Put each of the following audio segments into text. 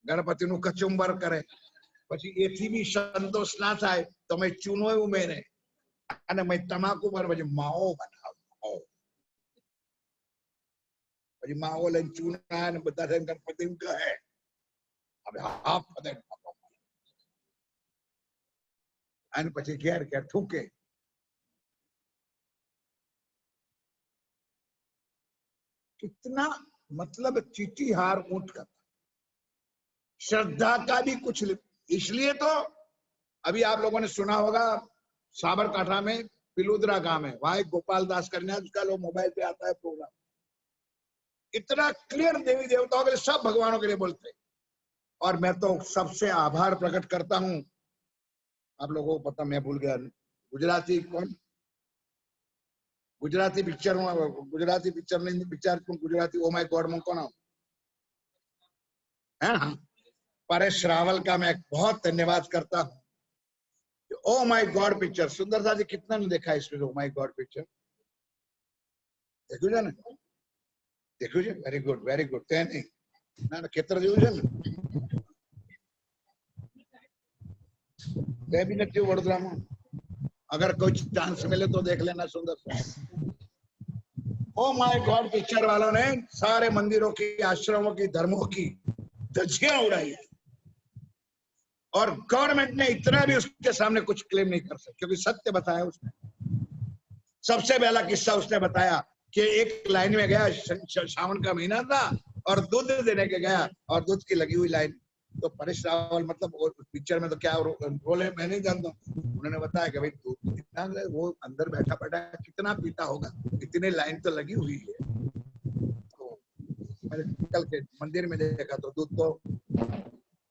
गणपति नु कचुंबर करे પછી એથી બી સંતોષ ના થાય તો મેં ચૂનો ઉમેરે અને મેં તમાકુ પર પછી માવો બનાવો પછી માવો લઈને ચૂના ને બધા થઈને ગણપતિ કહે હવે હાફ પદે અને પછી ઘેર ઘેર થૂકે कितना मतलब चीटी हार ऊंट का श्रद्धा का भी कुछ इसलिए तो अभी आप लोगों ने सुना होगा साबरकाठा में पिलुद्रा गांव है वहां एक गोपाल दास करने उसका लोग मोबाइल पे आता है प्रोग्राम इतना क्लियर देवी देवताओं के लिए सब भगवानों के लिए बोलते हैं और मैं तो सबसे आभार प्रकट करता हूं आप लोगों को पता मैं भूल गया गुजराती कौन गुजराती पिक्चर नहीं picture Gujarati oh my God में कौन है ना परेश रावल का मैं बहुत धन्यवाद करता हूं ओ माय गॉड पिक्चर सुंदरता जी कितना ने देखा इसमें ओ माय गॉड पिक्चर देखो ना वेरी गुड ते नहीं ना खेतर जेवू छे ने ते भी नथी वडोदरा में अगर कोई चांस मिले तो देख लेना सुंदर ओ माय गॉड पिक्चर वालों ने सारे मंदिरों की आश्रमों की धर्मों की धज्जियां उड़ाई और गवर्नमेंट ने इतना भी उसके सामने कुछ क्लेम नहीं कर सकता क्योंकि सत्य बताया उसने सबसे पहला किस्सा उसने बताया कि एक लाइन में गया सावन का महीना था और दूध देने के गया और दूध की लगी हुई लाइन तो परेश रावल मतलब पिक्चर में तो क्या बोले मैं नहीं जानता उन्होंने बताया कि भाई दूध कितना वो अंदर बैठा कितना पीता होगा इतने लाइन तो लगी हुई है तो मैंने कल के मंदिर में देखा तो दूध तो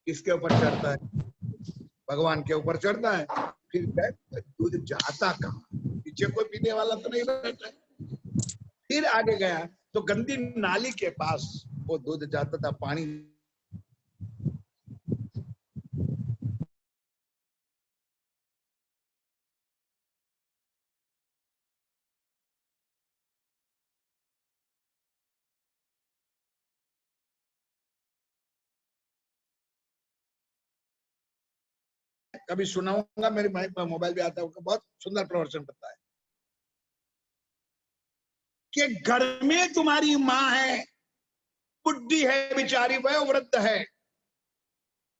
किसके ऊपर चढ़ता है भगवान के ऊपर चढ़ता है फिर दूध जाता कहाँ पीछे कोई पीने वाला तो नहीं बैठा फिर आगे गया तो गंदी नाली के पास वो दूध जाता था पानी कभी सुनाऊंगा मेरे मोबाइल पे आता है बहुत सुंदर प्रवचन करता है कि घर में तुम्हारी माँ है बुढ़ी है बेचारी वयोवृद्ध है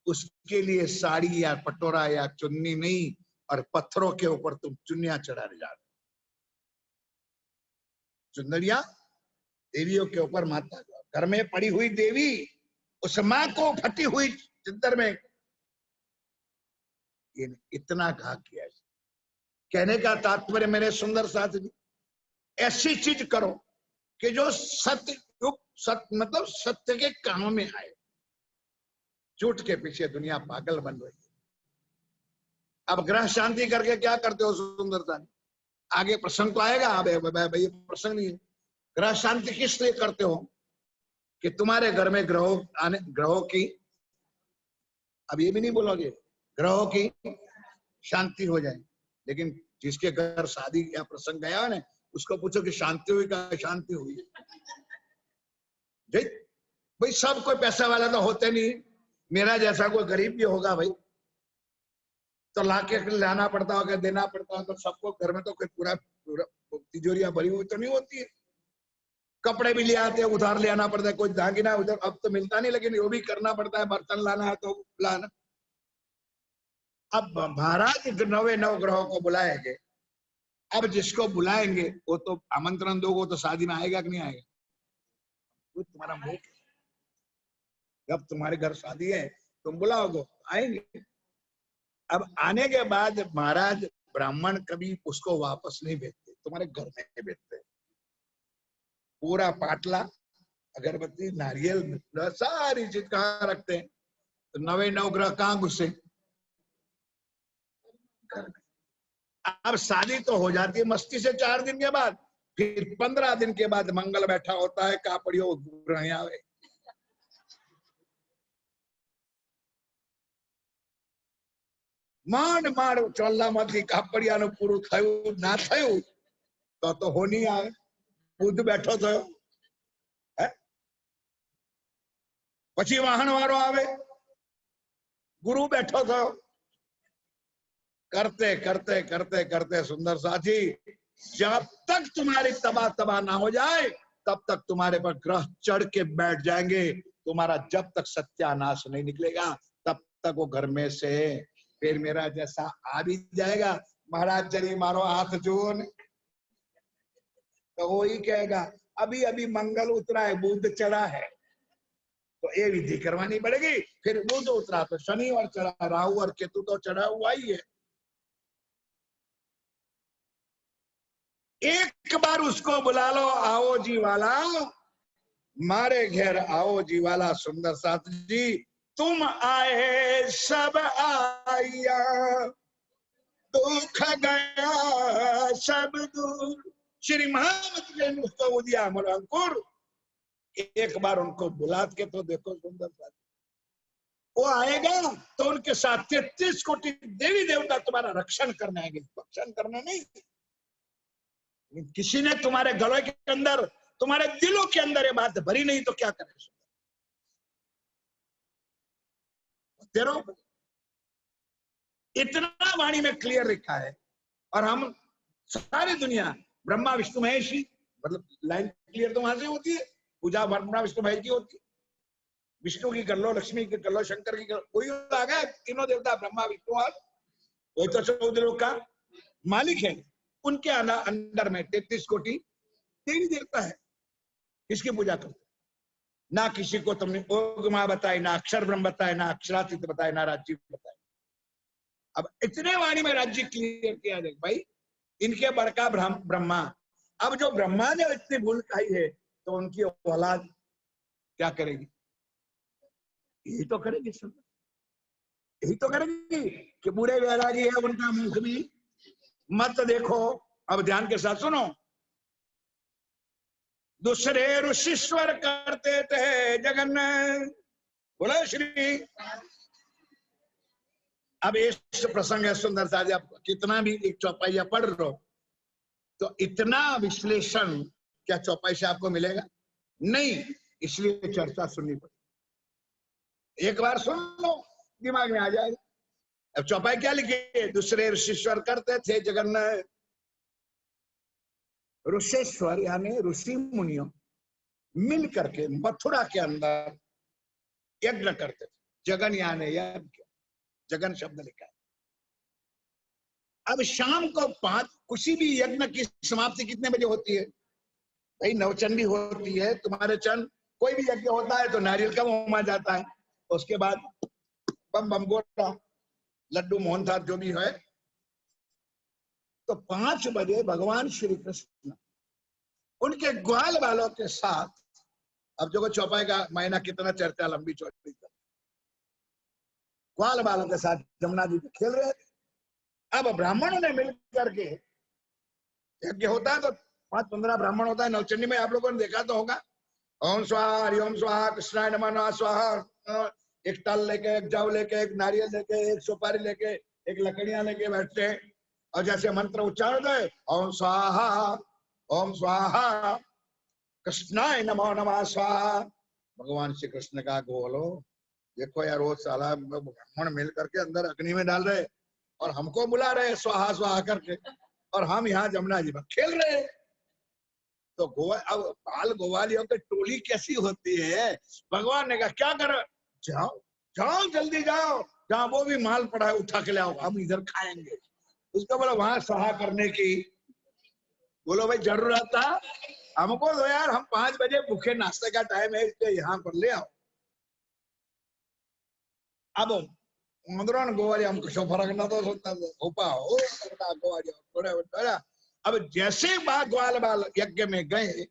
उसके लिए साड़ी या पटोरा या चुन्नी नहीं और पत्थरों के ऊपर तुम चुन्नियां चढ़ाने जा रहे चुंदड़िया देवियों के ऊपर माता घर में पड़ी हुई देवी उस माँ को फटी हुई चिंतर में इतना घा किया कहने का तात्पर्य मेरे सुंदर साथी ऐसी चीज करो कि जो सत्य मतलब सत्य के काम में आए झूठ के पीछे दुनिया पागल बन रही है अब ग्रह शांति करके क्या करते हो सुंदरता आगे प्रसंग तो आएगा अब भाई प्रसंग नहीं है ग्रह शांति किस लिए करते हो कि तुम्हारे घर में ग्रहों की अब ये भी नहीं बोलोगे ग्रहों की शांति हो जाए लेकिन जिसके घर शादी या प्रसंग गया ना उसको पूछो कि शांति हुई का शांति हुई भाई सब कोई पैसा वाला तो होते नहीं मेरा जैसा कोई गरीब भी होगा भाई तो लाके लाना पड़ता होगा देना पड़ता होगा तो सबको घर में तो कोई पूरा तिजोरियां भरी हुई तो नहीं होती है कपड़े भी ले आते हैं उधार ले आना पड़ता है कोई दागिना उधर अब तो मिलता नहीं लेकिन वो भी करना पड़ता है बर्तन लाना है तो लाना अब महाराज 9 ग्रहों को बुलाएंगे अब जिसको बुलाएंगे वो तो आमंत्रण दोगे तो शादी में आएगा कि नहीं आएगा वो तुम्हारा मुंह जब तुम्हारे घर शादी है तुम बुलाओगे आएंगे अब आने के बाद महाराज ब्राह्मण कभी उसको वापस नहीं भेजते तुम्हारे घर में भेजते पूरा पाटला अगरबत्ती नारियल सारी चीज कहाँ रखते हैं तो 9 ग्रह कहाँ घुसे अब शादी तो हो जाती है मस्ती से 4 दिन के बाद फिर 15 दिन के बाद मंगल बैठा होता है कापड़ियों आवे માંડ ચોલ્લામાંથી કાપડિયાનું પૂરું થયું ના થયું તો હોની આવે બુધ બેઠો થયો પછી વાહન વાળો આવે गुरु बैठो तो करते करते करते करते सुंदर साथी, जब तक तुम्हारी तबाह ना हो जाए तब तक तुम्हारे पर ग्रह चढ़ के बैठ जाएंगे। तुम्हारा जब तक सत्यानाश नहीं निकलेगा तब तक वो घर में से फिर मेरा जैसा आ भी जाएगा, महाराज जरी मारो हाथ जोड़, तो वो ही कहेगा अभी अभी मंगल उतरा है, बुध चढ़ा है, तो ये विधि करवानी पड़ेगी। फिर बुध उतरा तो शनि और चढ़ा, राहु और केतु तो चढ़ा हुआ ही है। एक बार उसको बुला लो, आओ जी वाला, मारे घेर आओ जी वाला। सुंदर साथ जी, तुम आए सब आया, दुख गया सब दूर। श्री महामंत्र ने उसको दिया अमर अंकुर। एक बार उनको बुला के तो देखो सुंदर साथ, वो आएगा तो उनके साथ 33 कोटि देवी देवता तुम्हारा रक्षण करने आएंगे, रक्षण करने नहीं। किसी ने तुम्हारे गले के अंदर, तुम्हारे दिलों के अंदर ये बात भरी नहीं तो क्या करे। इतना वाणी में क्लियर लिखा है। और हम सारी दुनिया ब्रह्मा विष्णु महेश ही, मतलब लाइन क्लियर तो वहां से होती है, पूजा ब्रह्मा विष्णु महेश की होती है। विष्णु की कर लो, लक्ष्मी की कर लो, शंकर की कर लो, कोई आ गया, तीनों देवता ब्रह्मा विष्णु और कोई तो 14 लोग का मालिक है। उनके अंदर में 33 कोटि देवी देवता है। किसकी पूजा करते? ना किसी को तुमने ओगमा बताई, ना अक्षर ब्रह्म बताए, ना अक्षरातीत बताए, ना राज्य बताए। अब इतने वाणी में राज्य क्लियर किया जाए भाई, इनके बड़का ब्रह्मा। अब जो ब्रह्मा ने इतनी भूल खाई है तो उनकी औलाद क्या करेगी? यही तो करेगी सब, यही तो करेगी कि बुरे वैरागी है उनका मुख भी मत देखो। अब ध्यान के साथ सुनो, दूसरे ऋषिश्वर करते थे जगन, बोले श्री। अब इस प्रसंग है सुंदर सा, आप कितना भी एक चौपाइया पढ़ लो तो इतना विश्लेषण क्या चौपाई से आपको मिलेगा नहीं, इसलिए चर्चा सुननी पड़ेगी। एक बार सुन लो दिमाग में आ जाएगा। अब चौपाई क्या लिखी? दूसरे ऋषिश्वर करते थे जगन, ऋषेश्वर यानी ऋषि मुनियों मिल करके मथुरा के अंदर यज्ञ करते थे। जगन यानी यज्ञ, जगन शब्द लिखा है। अब शाम को 5 किसी भी यज्ञ की समाप्ति कितने बजे होती है भाई? नवचंडी होती है तुम्हारे चंद। कोई भी यज्ञ होता है तो नारियल का मुंह जाता है, उसके बाद बम बम गोटा लड्डू मोहन थाल जो भी है। तो 5 बजे भगवान श्री कृष्ण उनके ग्वाल वालों के साथ, अब जो चौपाई का महीना कितना चर्चा लंबी चौड़ी, ग्वाल वालों के साथ जमुना जी खेल रहे थे। अब ब्राह्मणों ने मिलकर के यज्ञ होता है तो 5-15 ब्राह्मण होता है। नवचंडी में आप लोगों ने देखा तो होगा, ओम स्वाहा हरि ओम स्वाहा कृष्णाय नमः नमः स्वाहा। एक टल लेके, एक जव लेके, एक नारियल लेके, एक सुपारी लेके, एक लकड़ियां लेके बैठते हैं और जैसे मंत्र उच्चारण है, ओम स्वाहा कृष्णाय नमः नमः स्वाहा। भगवान श्री कृष्ण का बोलो, देखो यार वो साला ब्राह्मण मिल करके अंदर अग्नि में डाल रहे और हमको बुला रहे स्वाहा स्वाहा करके, और हम यहाँ जमुना जी में खेल रहे। तो अब बाल गोवालियों की टोली कैसी होती है? भगवान ने कहा क्या करो, जाओ जाओ जल्दी जाओ, जहाँ वो भी माल पड़ा है उठा के लाओ, हम इधर खाएंगे। उसको बोला वहां स्वाहा करने की, बोलो भाई जरूरत था हमको दो यार, हम 5 बजे भूखे नाश्ते का टाइम है इसलिए यहाँ पर ले आओ। अब मंदरों गोवाली हमको शो फर्क ना तो सोचता गोवाली। अब जैसे ग्वाल बाल यज्ञ में गए,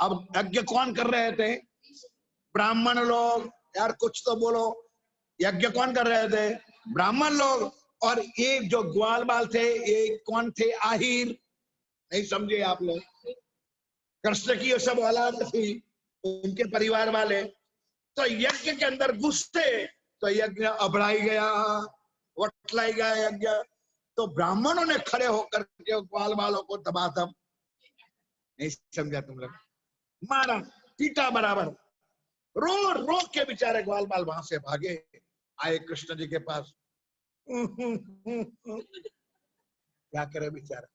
अब यज्ञ कौन कर रहे थे? ब्राह्मण लोग। यार कुछ तो बोलो, यज्ञ कौन कर रहे थे? ब्राह्मण लोग। और ये जो ग्वाल बाल थे ये कौन थे? आहिर। नहीं समझे आप लोग? कृष्ण की सब औलाद थी, उनके परिवार वाले। तो यज्ञ के अंदर घुसते तो यज्ञ अबड़ाई गया, वटलाई गया यज्ञ। तो ब्राह्मणों ने खड़े होकर के ग्वाल बालों को दबादब, नहीं समझा तुम लोग, मारा पीटा बराबर, रो रो के बेचारे ग्वाल बाल वहां से भागे। आए कृष्ण जी के पास। क्या करे बेचारा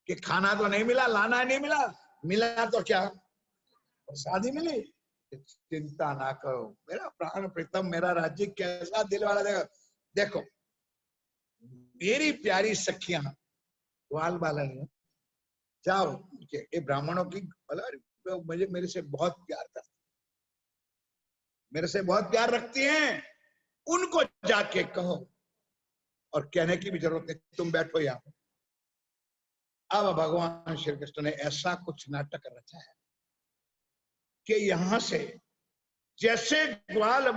कि खाना तो नहीं मिला, लाना नहीं मिला, मिला तो क्या शादी मिली। चिंता ना करो मेरा प्राण प्रीतम, मेरा राज्य कैसा दिल वाला देगा। देखो मेरी प्यारी सखियां ग्वाल बाला ने जाओ ये ब्राह्मणों की मुझे मेरे से बहुत प्यार करती, मेरे से बहुत प्यार रखती हैं, उनको जाके कहो, और कहने की भी जरूरत नहीं, तुम बैठो यहाँ। अब भगवान श्री कृष्ण ने ऐसा कुछ नाटक रचा है कि यहां से जैसे ग्वाल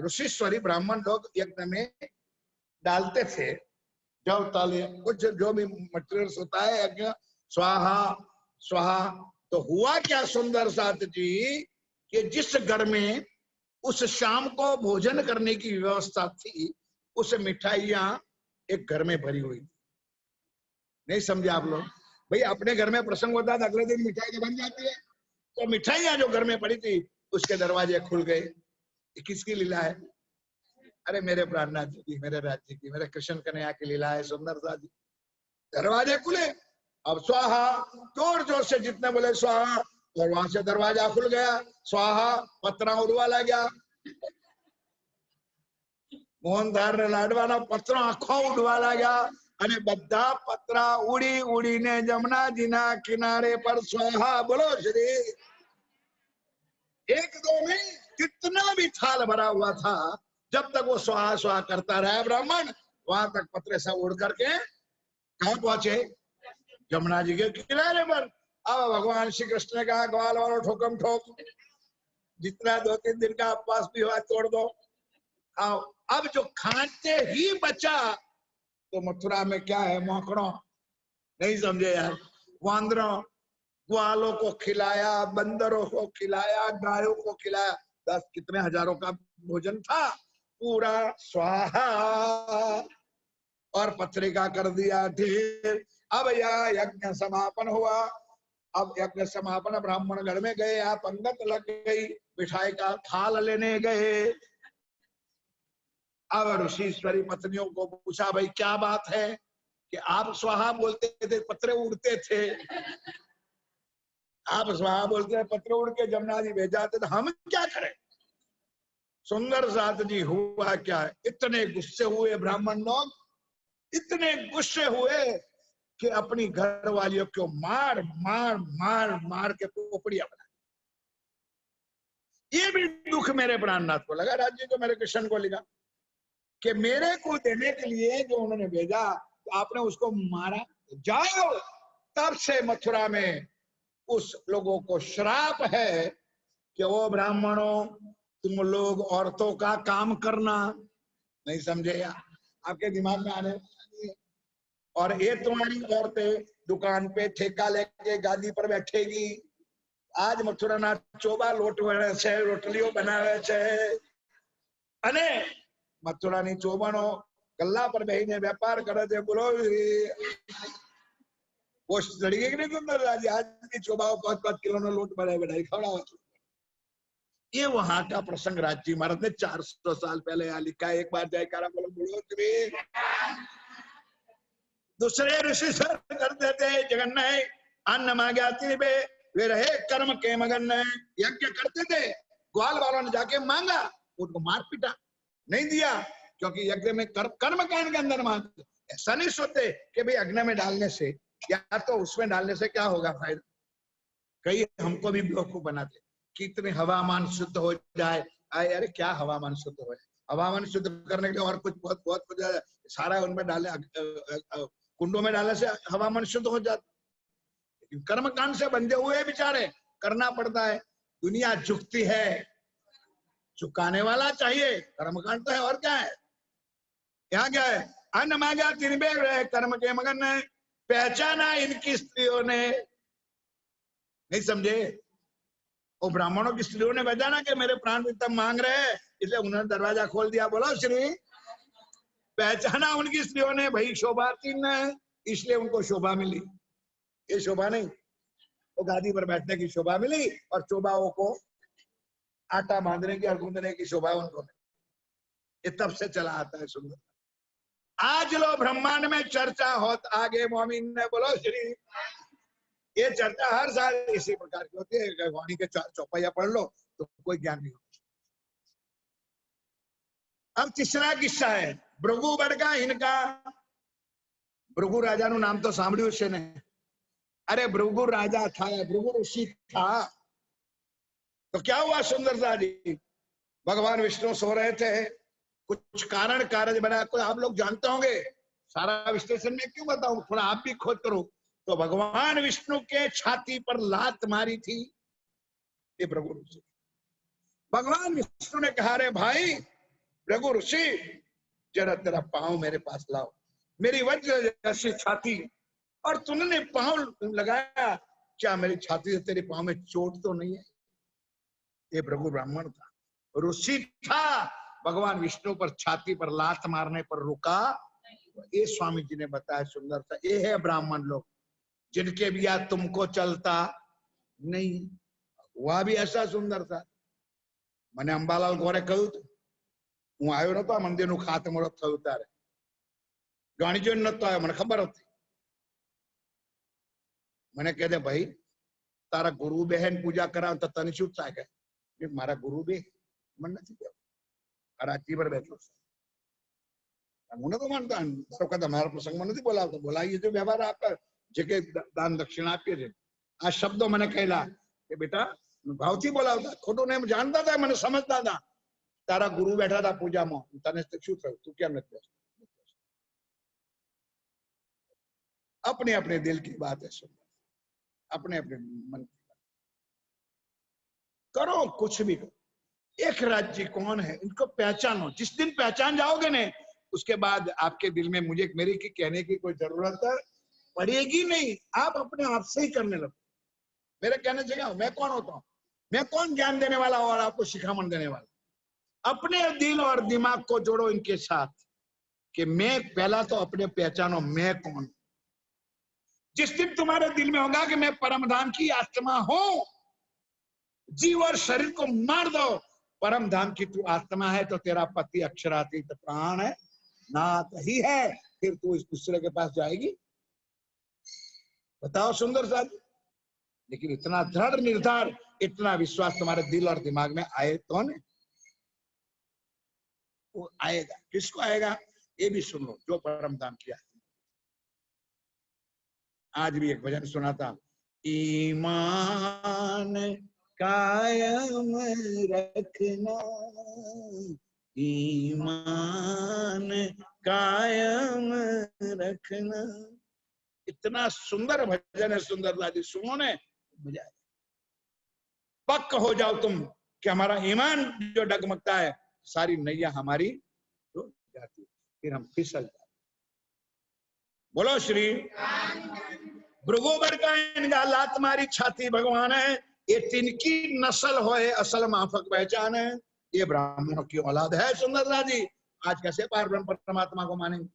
ऋषिश्वरी ब्राह्मण लोग यज्ञ में डालते थे जो ताले कुछ जो भी मटेरियल्स होता है यज्ञ, स्वाहा स्वाहा, तो हुआ क्या सुंदर साथ जी कि जिस घर में उस शाम को भोजन करने की व्यवस्था थी, उस मिठाइयां एक घर में भरी हुई थी। नहीं समझे आप लोग? भाई अपने घर में प्रसंग होता है अगले दिन मिठाई तो बन जाती है, तो मिठाइयां जो घर में पड़ी थी उसके दरवाजे खुल गए। किसकी लीला है? अरे मेरे प्राणनाथ जी की, मेरे राज्य की, मेरे कृष्ण कन्हैया की लीला है सुंदर सा जी। दरवाजे खुले, अब स्वाहा जोर जोर से जितने बोले स्वाहा, और वहां से दरवाजा खुल गया, स्वाहा पत्रा उड़वा ला गया, मोहनदार ने लाडवाना पत्रा आखो उड़वा गया, અને બધા પતરા ઉડી ઉડીને જમનાજીના કિનારે પર સ્વાહા બોલો શ્રી। एक दो नहीं, कितना भी थाल भरा हुआ था, जब तक वो स्वाहा स्वाहा करता रहा ब्राह्मण, वहां तक पत्रे सब उड़ करके कहां पहुंचे? जमुना जी के किनारे पर। अब भगवान श्री कृष्ण ने कहा ग्वाल वालों ठोकम ठोक, जितना 2-3 दिन का उपवास भी हुआ तोड़ दो। आओ अब जो खाते ही बचा, तो मथुरा में क्या है मौकड़ों, नहीं समझे यार, वांदरों ग्वालों को खिलाया, बंदरों को खिलाया, गायों को खिलाया, 10 कितने हजारों का भोजन था, पूरा स्वाहा, और पत्रिका कर दिया ढेर। अब यह यज्ञ समापन हुआ, अब यज्ञ समापन, ब्राह्मण घर में गए, यहाँ पंगत लग गई, मिठाई का थाल लेने गए। अब ऋषिश्वरी पत्नियों को पूछा भाई क्या बात है कि आप स्वाहा बोलते थे पत्रे उड़ते थे, आप स्वाहा बोलते हैं पत्रे उड़ के जमुना जी भेज जाते, तो हम क्या करें? सुंदर साथ जी हुआ क्या है, इतने गुस्से हुए ब्राह्मण लोग, इतने गुस्से हुए कि अपनी घर वालियों को मार मार मार मार के पोपड़िया बना। ये भी दुख मेरे प्राणनाथ को लगा, राज्य को, मेरे कृष्ण को लगा कि मेरे को देने के लिए जो उन्होंने भेजा, तो आपने उसको मारा। जाओ, तब से मथुरा में उस लोगों को श्राप है कि वो ब्राह्मणों तुम लोग औरतों का काम करना। नहीं समझे यार? आपके दिमाग में आने, और ये तुम्हारी औरतें दुकान पे ठेका लेके गादी पर बैठेगी। आज मथुरा ना चोबा लोट छे, रोटलियों बनावे छे, અને મથુરાની ચોબણો ગલ્લા પર બેહીને વેપાર કરે છે। બોલો પોસ્ટ ચડી ગઈ કે નહીં સુંદર રાજી? आज की चोबाओ 5-5 किलो નો લોટ બનાવી બનાવી ખવડાવે। ये वहां का प्रसंग राजी महाराज ने 400 साल पहले यहाँ लिखा है। एक बार जयकारा बोलो, बोलो श्री। दूसरे ऋषि सर करते थे जगन्ना अन्न मांगा वे रहे कर्म के मगन, यज्ञ करते थे, ग्वाल वालों ने जाके मांगा, उनको मार पीटा, नहीं दिया, क्योंकि यज्ञ में कर्म कांड के अंदर मांगते। ऐसा नहीं सोचते कि भाई यज्ञ में डालने से या तो उसमें डालने से क्या होगा फायदा। कई हमको भी बेवकूफ बनाते कि इतने हवामान शुद्ध हो जाए। अरे क्या हवामान शुद्ध हो जाए? हवामान शुद्ध करने के लिए और कुछ बहुत बहुत कुछ सारा उनमें डाले, कुंडों में डालने से हवामान शुद्ध हो जाता। लेकिन कर्मकांड से बंधे हुए बेचारे करना पड़ता है। दुनिया झुकती है, झुकाने वाला चाहिए। कर्मकांड तो है और क्या है? यहाँ क्या है? अन्न मांगा तिनबे रहे कर्म के मगन, पहचाना इनकी स्त्रियों ने। नहीं समझे? और ब्राह्मणों की स्त्रियों ने पहचाना कि मेरे प्राण प्रीतम मांग रहे हैं, इसलिए उन्होंने दरवाजा खोल दिया। बोलो श्री। पहचाना उनकी स्त्रियों ने, भाई शोभातीन है, इसलिए उनको शोभा मिली। ये शोभा नहीं, वो गादी पर बैठने की शोभा मिली, और चोबाओं को आटा बांधने की और गूंदने की शोभा उनको। ये तब से चला आता है सुंदर। आज लो ब्रह्मांड में चर्चा होत आगे मोमिन ने बोलो श्री। ये चर्चा हर साल इसी प्रकार की होती है, वाणी के चौपाइया पढ़ लो तो कोई ज्ञान नहीं होता। अब तीसरा किस्सा है भृगुवर का। इनका भृगु राजा नु नाम तो सांभळ्યું છે ने। अरे भृगु राजा था, भृगु ऋषि था। तो क्या हुआ सुंदरता जी, भगवान विष्णु सो रहे थे, कुछ कारण कार्य बना। कोई आप लोग जानते होंगे, सारा विश्लेषण में क्यों बताऊं, थोड़ा आप भी खोज करो। तो भगवान विष्णु के छाती पर लात मारी थी ये भृगु ऋषि। भगवान विष्णु ने कहा रे भाई भृगु ऋषि, जरा तेरा पांव मेरे पास लाओ, मेरी वज्र जैसी छाती, और तूने पांव लगाया, क्या मेरी छाती से तेरे पांव में चोट तो नहीं है? ये भृगु ब्राह्मण था, ऋषि था, भगवान विष्णु पर छाती पर लात मारने पर रुका। ये स्वामी जी ने बताया सुंदर था। ये है ब्राह्मण लोग जिनके भी याद तुमको चलता नहीं। वह भी ऐसा सुंदर था। मैंने अंबालाल गोरे कहूं तो हूँ आयो नतो मंदिर नु खातमुहूर्त थयुं त्यारे जाणी जोईने नतो आयो, मने खबर हती। મને કહે દે ભાઈ તારા ગુરુ બહેન પૂજા કરાવ તો તને શું થાય? કે મારા ગુરુ બે મને નથી કહેવું, રાજ્ય પર બેઠો છે, હું નતો માનતો। તારો કદા મારા પ્રસંગમાં નથી બોલાવતો, બોલાવીએ તો વ્યવહાર આપે જે કે દાન દક્ષિણા આપીએ છે। આ શબ્દો મને કહેલા કે બેટા ભાવથી બોલાવતા, ખોટું નહીં જાણતા હતા, મને સમજતા હતા। તારા ગુરુ બેઠા હતા પૂજામાં, તને શું થયું, તું કેમ નથી બેસતો? अपने अपने दिल की बात है सुंदर, अपने अपने मन की बात करो, कुछ भी करो। एक राज्य कौन है इनको पहचानो। जिस दिन पहचान जाओगे ने उसके बाद आपके दिल में मुझे मेरे की कहने की कोई जरूरत पड़ेगी नहीं। आप अपने आप से ही करने लगो। मेरे कहने जगह मैं कौन होता हूं, मैं कौन ज्ञान देने वाला और आपको शिखामण देने वाला। अपने दिल और दिमाग को जोड़ो इनके साथ कि मैं पहला तो अपने पहचानो मैं कौन। जिस दिन तुम्हारे दिल में होगा कि मैं परमधाम की आत्मा हूं, जीव और शरीर को मार दो, परमधाम की तू आत्मा है, तो तेरा पति अक्षरातीत प्राण है नाथ ही है, फिर तू इस दूसरे के पास जाएगी? बताओ सुंदर साहब। लेकिन इतना दृढ़ निर्धार, इतना विश्वास तुम्हारे दिल और दिमाग में आए तो ने वो आएगा। किसको आएगा ये भी सुन लो, जो परमधाम की आत्मा। आज भी एक भजन सुना था, ईमान कायम रखना, ईमान कायम रखना। इतना सुंदर भजन है सुंदरलाल जी, सुनो ने मजा आए। पक्का हो जाओ तुम कि हमारा ईमान जो डगमगता है, सारी नैया हमारी तो जाती है, फिर हम फिसल जाते। बोलो श्री। भृगुवर का इनका लात मारी छाती भगवान है, ये तिनकी नस्ल होए असल माफक पहचान है। ये ब्राह्मणों की औलाद है सुंदरलाल जी। आज कैसे पार ब्रह्म परमात्मा को मानेंगे?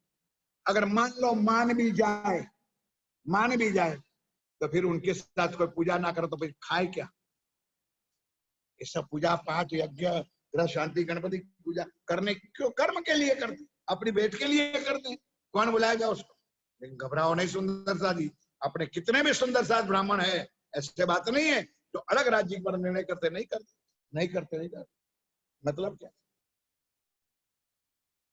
अगर मान लो मान भी जाए तो फिर उनके साथ कोई पूजा ना करो तो फिर खाए क्या? ये सब पूजा पाठ यज्ञ ग्रह शांति गणपति पूजा करने क्यों? कर्म के लिए करते, अपनी भेंट के लिए करते। कौन बुलाएगा उसको? लेकिन घबराओ नहीं सुंदरता जी, अपने कितने भी सुंदर साथ ब्राह्मण है, ऐसे बात नहीं है जो अलग राज्य पर निर्णय करते नहीं करते। मतलब क्या?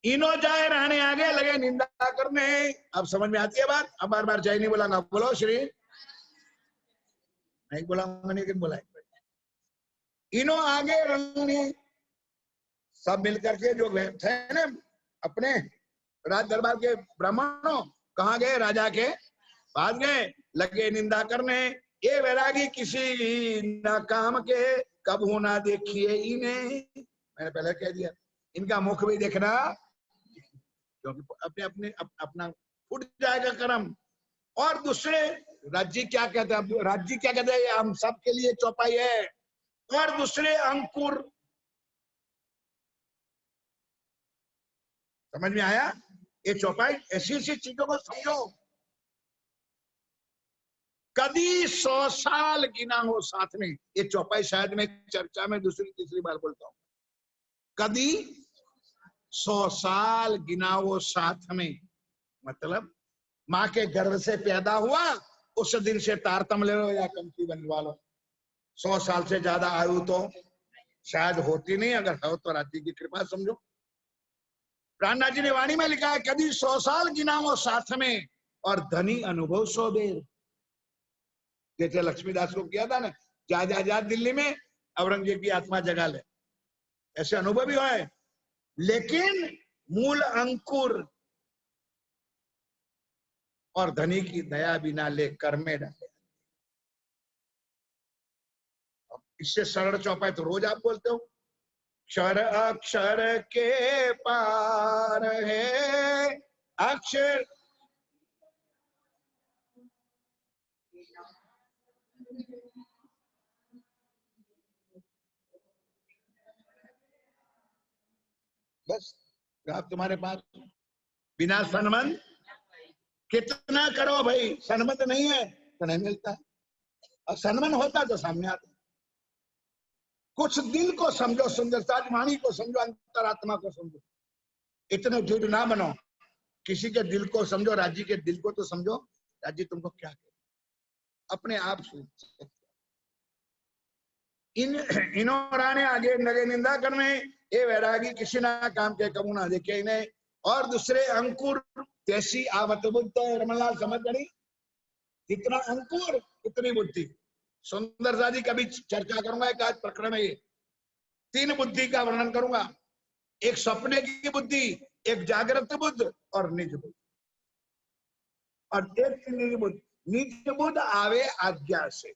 इनो जाए रहने आगे लगे निंदा करने। अब समझ में आती है बात? अब बार बार जय नहीं बोला, बोलो श्री नहीं बोला मैंने, लेकिन बोला इनो आगे रहने। सब मिलकर के जो थे ना अपने राज दरबार के ब्राह्मणों, कहाँ गए? राजा के पास गए, लगे निंदा करने। ये वैरागी किसी ना काम के, कब होना देखिए इन्हें। मैंने पहले कह दिया, इनका मुख भी देखना, क्योंकि अपना फूट जाएगा कर्म। और दूसरे राज्य क्या कहते हैं? राज्य क्या कहते हैं? हम सब के लिए चौपाई है। और दूसरे अंकुर, समझ में आया? ये चौपाई ऐसी चीजों को समझो। कभी 100 साल गिना हो साथ में। ये चौपाई शायद मैं चर्चा में दूसरी तीसरी बार बोलता हूं। कभी 100 साल गिनाओ साथ में, मतलब माँ के गर्भ से पैदा हुआ उस दिन से तारतम ले लो या कमती बनवा लो। 100 साल से ज्यादा आयु तो शायद होती नहीं, अगर हो तो राज्य की कृपा समझो। प्राणनाथ जी ने वाणी में लिखा है, कभी 100 साल गिनाओ साथ में और धनी अनुभव 100 बेर। जैसे लक्ष्मीदास को किया था ना, जा जा जा दिल्ली में औरंगजेब की आत्मा जगा ले, ऐसे अनुभव भी है। लेकिन मूल अंकुर और धनी की दया बिना ले कर में डाले। इससे सरल चौपाई तो रोज आप बोलते हो, क्षर अक्षर के पार है अक्षर। बस आप तुम्हारे पास बिना संबंध कितना करो भाई, संबंध नहीं है तो नहीं मिलता, और संबंध होता तो सामने आता। कुछ दिल को समझो, सुंदरता वाणी को समझो, अंतरात्मा को समझो। इतने झूठ ना बनो, किसी के दिल को समझो, राज्य के दिल को तो समझो, राज्य तुमको क्या करे, अपने आप सोच। इन्होंने आगे नगे निंदा करने, ये वैरागी किसी ना काम के कमु ना देखे इन्हें, और दूसरे अंकुर तैसी आवत बुद्धि। रमनलाल समझ गई, जितना अंकुर उतनी बुद्धि। सुंदर सादी कभी चर्चा करूंगा एक आज प्रकरण में, 3 बुद्धि का वर्णन करूंगा, एक सपने की बुद्धि, एक जागृत बुद्ध और निज बुद्ध, और एक निज बुद्ध। निज बुद्ध आवे आज्ञा से।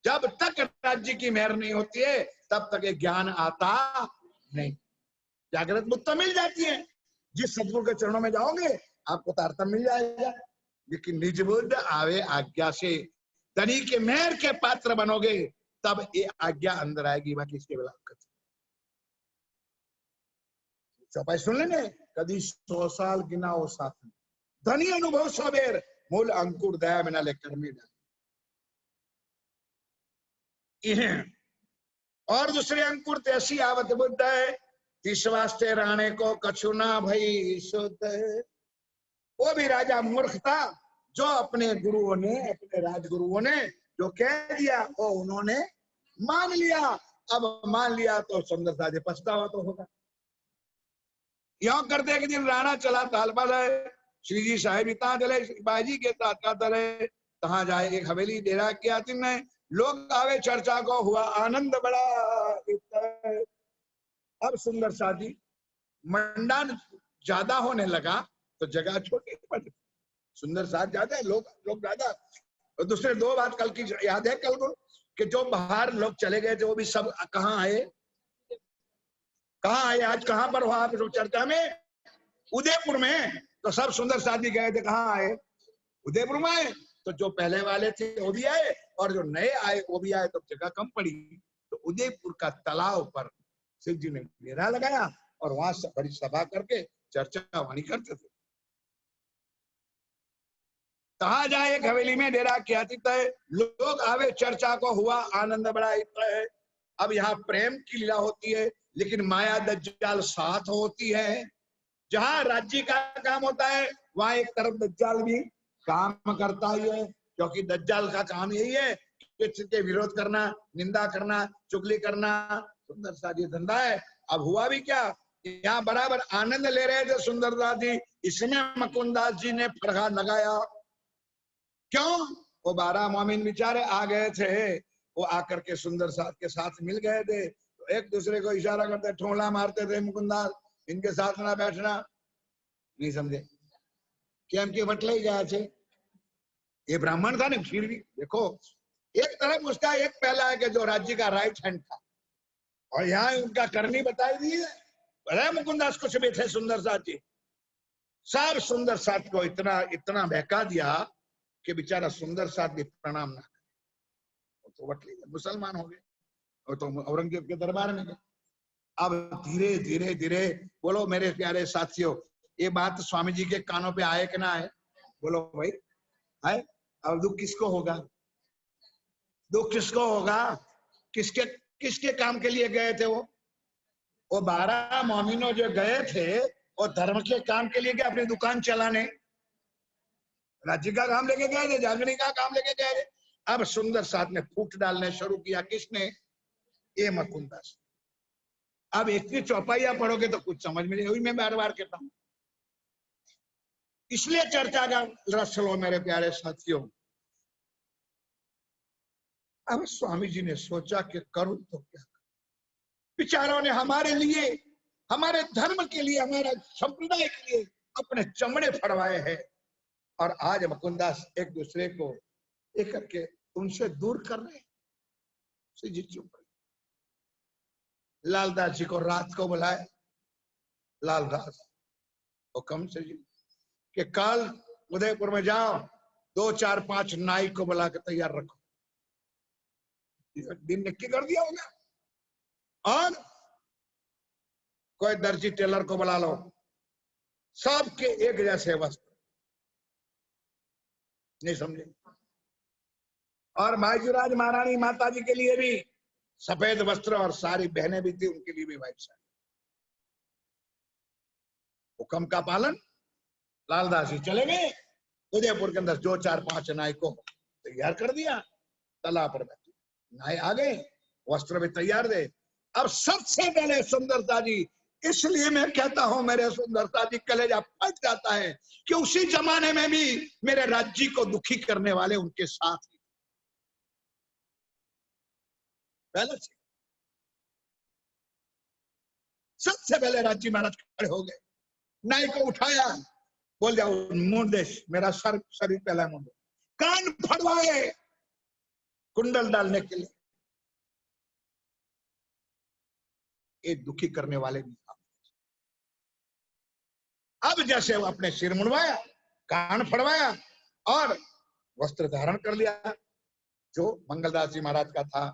जब तक राज्य की मेहर नहीं होती है तब तक ये ज्ञान आता नहीं। जागृत बुद्ध तो मिल जाती है, जिस सदगुरु के चरणों में जाओगे आपको तारतम्य मिल जाएगा, लेकिन निज बुद्ध आवे आज्ञा से। धनी के मेहर के पात्र बनोगे तब ये आज्ञा अंदर आएगी, बाकी इसके बिना चौपाई सुन लेंगे। कभी 100 साल गिनाओ साथ में, धनी अनुभव 100 बेर, मूल अंकुर दया बिना लेकर में डाले। और दूसरे अंकुर तैसी आवत बुद्ध है, विश्वास्ते राणे को कछुना भई शुद्ध। वो भी राजा मूर्ख था, जो अपने गुरुओं ने, अपने राजगुरुओं ने जो कह दिया वो उन्होंने मान लिया। अब मान लिया तो सुंदरता से पछतावा तो होगा। यो करते एक दिन राणा चला तालबल है, श्री जी साहेब इतना चले, बाजी के साथ चले, कहा जाए एक हवेली डेरा किया तिने, लोग आवे चर्चा को हुआ आनंद बड़ा। अब सुंदर शादी मंडान ज्यादा होने लगा तो जगह छोटी पड़, सुंदर साथ ज्यादा है, लोग ज्यादा। और दूसरे 2 बात कल की याद है कल को, कि जो बाहर लोग चले गए थे वो भी सब कहाँ आए, कहाँ आए, आज कहाँ पर हुआ आप चर्चा में, उदयपुर में। तो सब सुंदर शादी गए थे, कहाँ आए, उदयपुर में आए। तो जो पहले वाले थे वो भी आए और जो नए आए वो भी आए, तो जगह कम पड़ी। तो उदयपुर का तालाब पर शिव जी ने डेरा लगाया और वहां से बड़ी सभा करके चर्चा वाणी करते थे। कहा जाए एक हवेली में डेरा किया है, लोग आवे चर्चा को हुआ आनंद बड़ा है। अब यहाँ प्रेम की लीला होती है, लेकिन माया दज्जाल साथ होती है। जहां राज्य का काम होता है वहां एक तरफ दज्जाल भी काम करता ही है, क्योंकि दज्जाल का काम यही है किसी के विरोध करना, निंदा करना, चुगली करना, सुंदर सा जी धंधा है। अब हुआ भी क्या, यहाँ बराबर आनंद ले रहे थे सुंदरदास जी, इसमें मुकुंदास जी ने फरहा लगाया। क्यों, वो 12 मोमिन बेचारे आ गए थे, वो आकर के सुंदर साथ के साथ मिल गए थे, तो एक दूसरे को इशारा करते, ठोला मारते थे, मुकुंदास इनके साथ ना बैठना। नहीं समझे, केम के बटले गया थे, ये ब्राह्मण था ना, फिर भी देखो एक तरफ उसका एक पहला है कि जो राज्य का राइट हैंड था, और यहाँ उनका करनी बताई दी है। अरे मुकुंदास कुछ भी थे सुंदर साथ जी, सब सुंदर साथ को इतना इतना बहका दिया कि बेचारा सुंदर साथ भी प्रणाम ना करे, तो बटले मुसलमान हो गए, और तो औरंगजेब के दरबार में गए। अब धीरे धीरे धीरे, बोलो मेरे प्यारे साथियों, ये बात स्वामी जी के कानों पे आए कि ना आए, बोलो भाई आए। अब दुख किसको होगा, दुख किसको होगा, किसके किसके काम के लिए गए थे वो वो 12 मोमिनों जो गए थे वो धर्म के काम के लिए क्या अपनी दुकान चलाने, राज्य का काम लेके गए थे, जागने का काम लेके गए थे। अब सुंदर साथ में फूट डालने शुरू किया, किसने? ये मुकुंदास। अब इतनी चौपाइयां पढ़ोगे तो कुछ समझ में नहीं हुई, मैं बार बार कहता हूं। इसलिए चर्चा का रस लो मेरे प्यारे साथियों। अब स्वामी जी ने सोचा कि करूं तो क्या। विचारों ने हमारे लिए, हमारे धर्म के लिए, हमारे संप्रदाय के लिए अपने चमड़े फड़वाए हैं। और आज मुकुंदास एक दूसरे को एक करके उनसे दूर कर रहे हैं। जी चुप। लालदास जी को रात को बुलाए। लालदास हुक्म से जी कि कल उदयपुर में जाओ, 2 4 5 नाई को बुला के तैयार रखो। दिन नक्की कर दिया होगा। और कोई दर्जी टेलर को बुला लो, सबके एक जैसे वस्त्र। नहीं समझे? और भाईजुराज महारानी माता जी के लिए भी सफेद वस्त्र, और सारी बहनें भी थी उनके लिए भी व्हाइट साड़ी। हुक्म का पालन। लालदास जी चले गए उदयपुर के अंदर, 2 4 5 नाई को तैयार कर दिया। तालाब पर बैठे नाई आ गए, वस्त्र भी तैयार दे। अब सबसे पहले सुंदरता जी, इसलिए मैं कहता हूं मेरे सुंदरता जी कलेजा फट जाता है कि उसी जमाने में भी मेरे राज्य को दुखी करने वाले उनके साथ ही। पहले से सबसे पहले राज्य महाराज खड़े हो गए, नाई को उठाया, बोल जाओ मुंह देश, मेरा सर शरीर पहला मुंह, कान फड़वाए कुंडल डालने के लिए। ये दुखी करने वाले भी। अब जैसे वो अपने सिर मुड़वाया, कान फड़वाया और वस्त्र धारण कर लिया जो मंगलदास जी महाराज का था।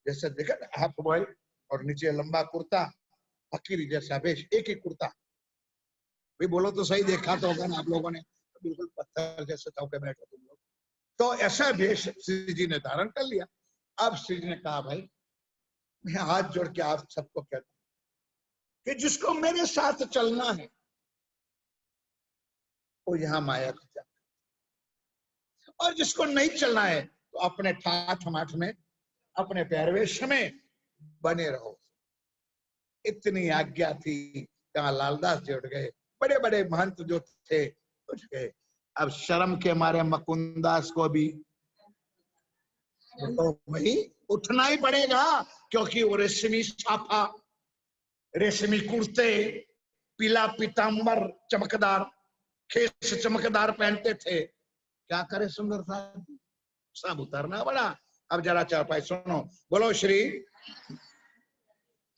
जैसे देखा हाफ बॉय और नीचे लंबा कुर्ता, फकीरी जैसा वेश, एक ही कुर्ता। भी बोलो तो सही, देखा तो होगा ना आप लोगों ने, बिल्कुल पत्थर जैसे चौके बैठे तुम लोग। तो ऐसा वेश श्री जी ने धारण कर लिया। अब श्री जी ने कहा भाई मैं हाथ जोड़ के आप सबको कहता हूं कि जिसको मेरे साथ चलना है वो यहाँ माया को जाए, और जिसको नहीं चलना है तो अपने ठाठ माठ में, अपने पैरवेश में बने रहो। इतनी आज्ञा थी। कहा लालदास जी उठ गए, बड़े बड़े महंत जो थे उठ गए। अब शर्म के मारे मुकुंदास को भी तो भाई उठना ही पड़ेगा, क्योंकि वो रेशमी साफा, रेशमी कुर्ते, पीला पीताम्बर चमकदार, खेस चमकदार पहनते थे। क्या करे सुंदर था, सब उतरना पड़ा। अब जरा चारपाई सुनो, बोलो श्री।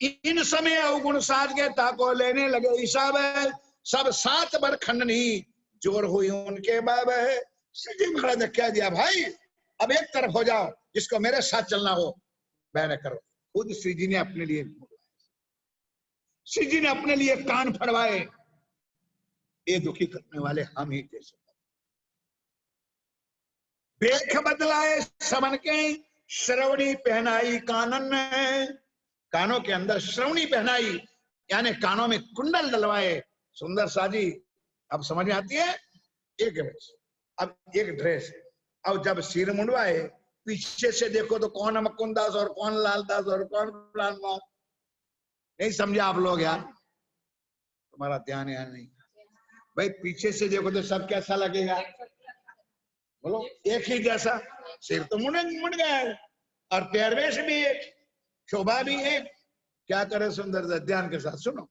इन समय अवगुण साज के ताको लेने लगे हिसाब, सब 7 बार खंडनी जोर हुई उनके बाब। श्री जी महाराज ने कह दिया भाई अब एक तरफ हो जाओ, जिसको मेरे साथ चलना हो मैंने करो। खुद श्री जी ने अपने लिए, श्री जी ने अपने लिए कान फड़वाए। ये दुखी करने वाले हम ही जैसे। बेख बदलाए सबन के, श्रवणी पहनाई कानन ने। कानों के अंदर श्रवणी पहनाई, यानी कानों में कुंडल डलवाए। सुंदर साजी अब समझ में आती है। एक ड्रेस, अब एक ड्रेस। अब जब सिर मुंडवाए, पीछे से देखो तो कौन मुकुंदास और कौन लालदास और कौन लालदास। नहीं समझा आप लोग यार, तुम्हारा ध्यान यहाँ नहीं। भाई पीछे से देखो तो सब कैसा लगेगा, बोलो एक ही जैसा। सिर तो मुंड गया है और पैरवेश भी एक, शोभा भी एक। क्या करे सुंदर सा, ध्यान के साथ सुनो।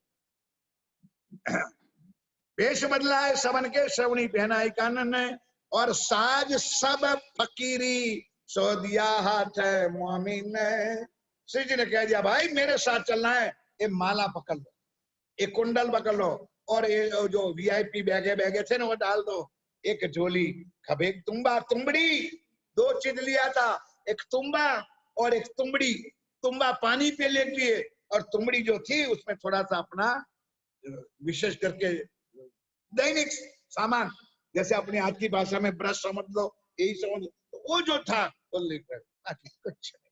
वेश बदला है सबन के, श्रवणी पहनाई कानन ने, और साज सब फकीरी सो दिया हाथ है मोमिन ने। श्री जी ने कह दिया भाई मेरे साथ चलना है, ये माला पकड़ लो, एक कुंडल पकड़ लो, और ये जो वीआईपी बैगे बैगे थे ना वो डाल दो। एक झोली, खबे तुम्बा तुम्बड़ी, 2 चीज लिया था, एक तुम्बा और एक तुम्बड़ी। तुम्बा पानी पे ले लिए, और तुम्बड़ी जो थी उसमें थोड़ा सा अपना विशेष करके दैनिक सामान, जैसे अपनी आज की भाषा में ब्रश समझ लो, यही समझ लो। तो वो जो था वो लेकर, ताकि कुछ नहीं।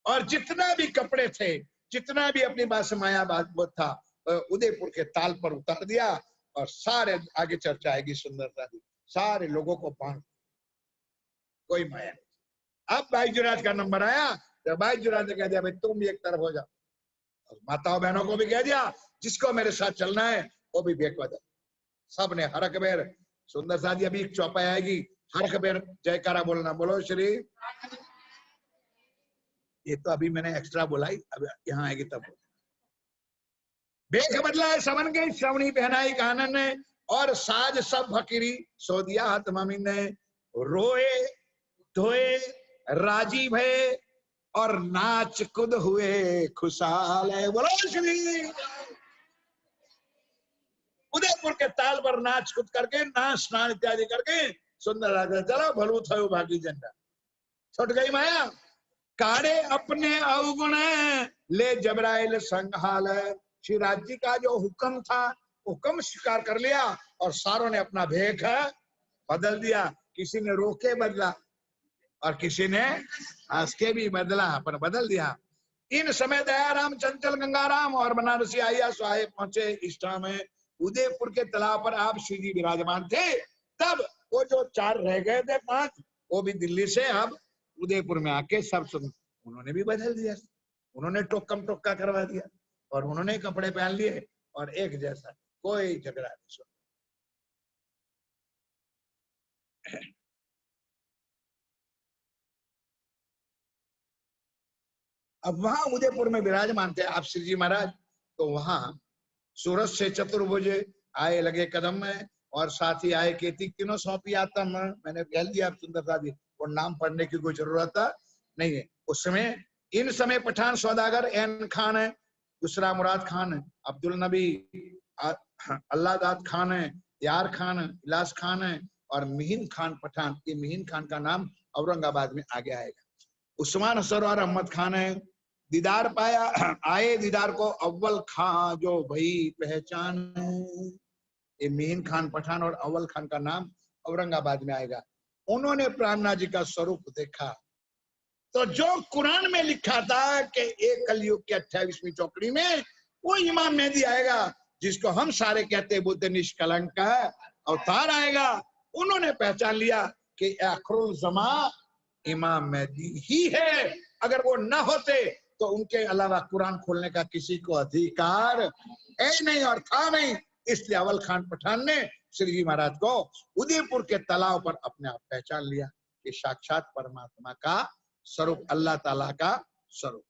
और जितना भी कपड़े थे, जितना भी अपनी पास माया बात था उदयपुर के ताल पर उतार दिया और सारे आगे चर्चा आएगी सुंदरता की, सारे लोगों को बांध, कोई माया नहीं। अब बाईजुराज का नंबर आया, जब बाईजुराज ने कह दिया भाई तुम भी एक तरफ हो जाओ, और माताओं बहनों को भी कह दिया जिसको मेरे साथ चलना है वो भी बेक बदल। सबने हर अकबर, सुंदर सा जी अभी चौपाई आएगी, हर अकबर जयकारा बोलना, बोलो श्री। ये तो अभी मैंने एक्स्ट्रा बोला ही, अब यहाँ आएगी तब। बेख बदला है सबन के, श्रवणी पहनाई कानन ने, और साज सब फकीरी सो दिया हाथ मामी ने। रोए धोए राजी भये और नाच कुद हुए खुशहाल है, बोलो श्री। उदयपुर के ताल पर नाच कूद करके, नाच स्नान इत्यादि करके सुंदर राजा चलो भलू थयो भागी झंडा, छुट गई माया। कारे अपने अवगुण ले जबराइल संघाल, श्री राज जी का जो हुक्म था हुक्म स्वीकार कर लिया और सारों ने अपना भेख बदल दिया। किसी ने रोके बदला और किसी ने हंस के भी बदला, पर बदल दिया। इन समय दयाराम चंचल गंगाराम और बनारसी आया स्वाहे पहुंचे इष्टा में। उदयपुर के तालाब पर आप श्री जी विराजमान थे, तब वो जो 4 रह गए थे 5, वो भी दिल्ली से अब उदयपुर में आके सब सुन, उन्होंने भी बदल दिया, उन्होंने टोकम टोका करवा दिया और उन्होंने कपड़े पहन लिए और एक जैसा, कोई झगड़ा नहीं सुन। अब वहां उदयपुर में विराजमान थे आप श्री जी महाराज, तो वहां सूरत से चतुर्भुज आए लगे कदम में, और साथ ही आए केती तीनों सौंपी आतम। मैंने कह दिया सुंदरता जी, वो नाम पढ़ने की कोई जरूरत नहीं है। उस समय इन समय पठान सौदागर एन खान है, दूसरा मुराद खान है, अब्दुल नबी, अल्लाहदाद खान है, यार खान, इलास खान है और मिहिन खान पठान। ये मिहिन खान का नाम औरंगाबाद में आगे आएगा। उस्मान असर और अहमद खान है। दीदार पाया आए दीदार को अव्वल खां जो भई पहचान है। ये मिहिन खान पठान और अव्वल खान का नाम औरंगाबाद में आएगा। उन्होंने प्राणनाथ जी का स्वरूप देखा, तो जो कुरान में लिखा था कि एक कलयुग के 28वीं चौकड़ी में वो इमाम मेहदी आएगा, जिसको हम सारे कहते हैं बुद्ध निष्कलंक का अवतार आएगा, उन्होंने पहचान लिया कि आखिरुल ज़मा इमाम मेहदी ही है। अगर वो ना होते तो उनके अलावा कुरान खोलने का किसी को अधिकार है नहीं और था नहीं। इसलिए अव्वल खान पठान ने श्री जी महाराज को उदयपुर के तालाब पर अपने आप पहचान लिया कि साक्षात परमात्मा का स्वरूप, अल्लाह ताला का स्वरूप।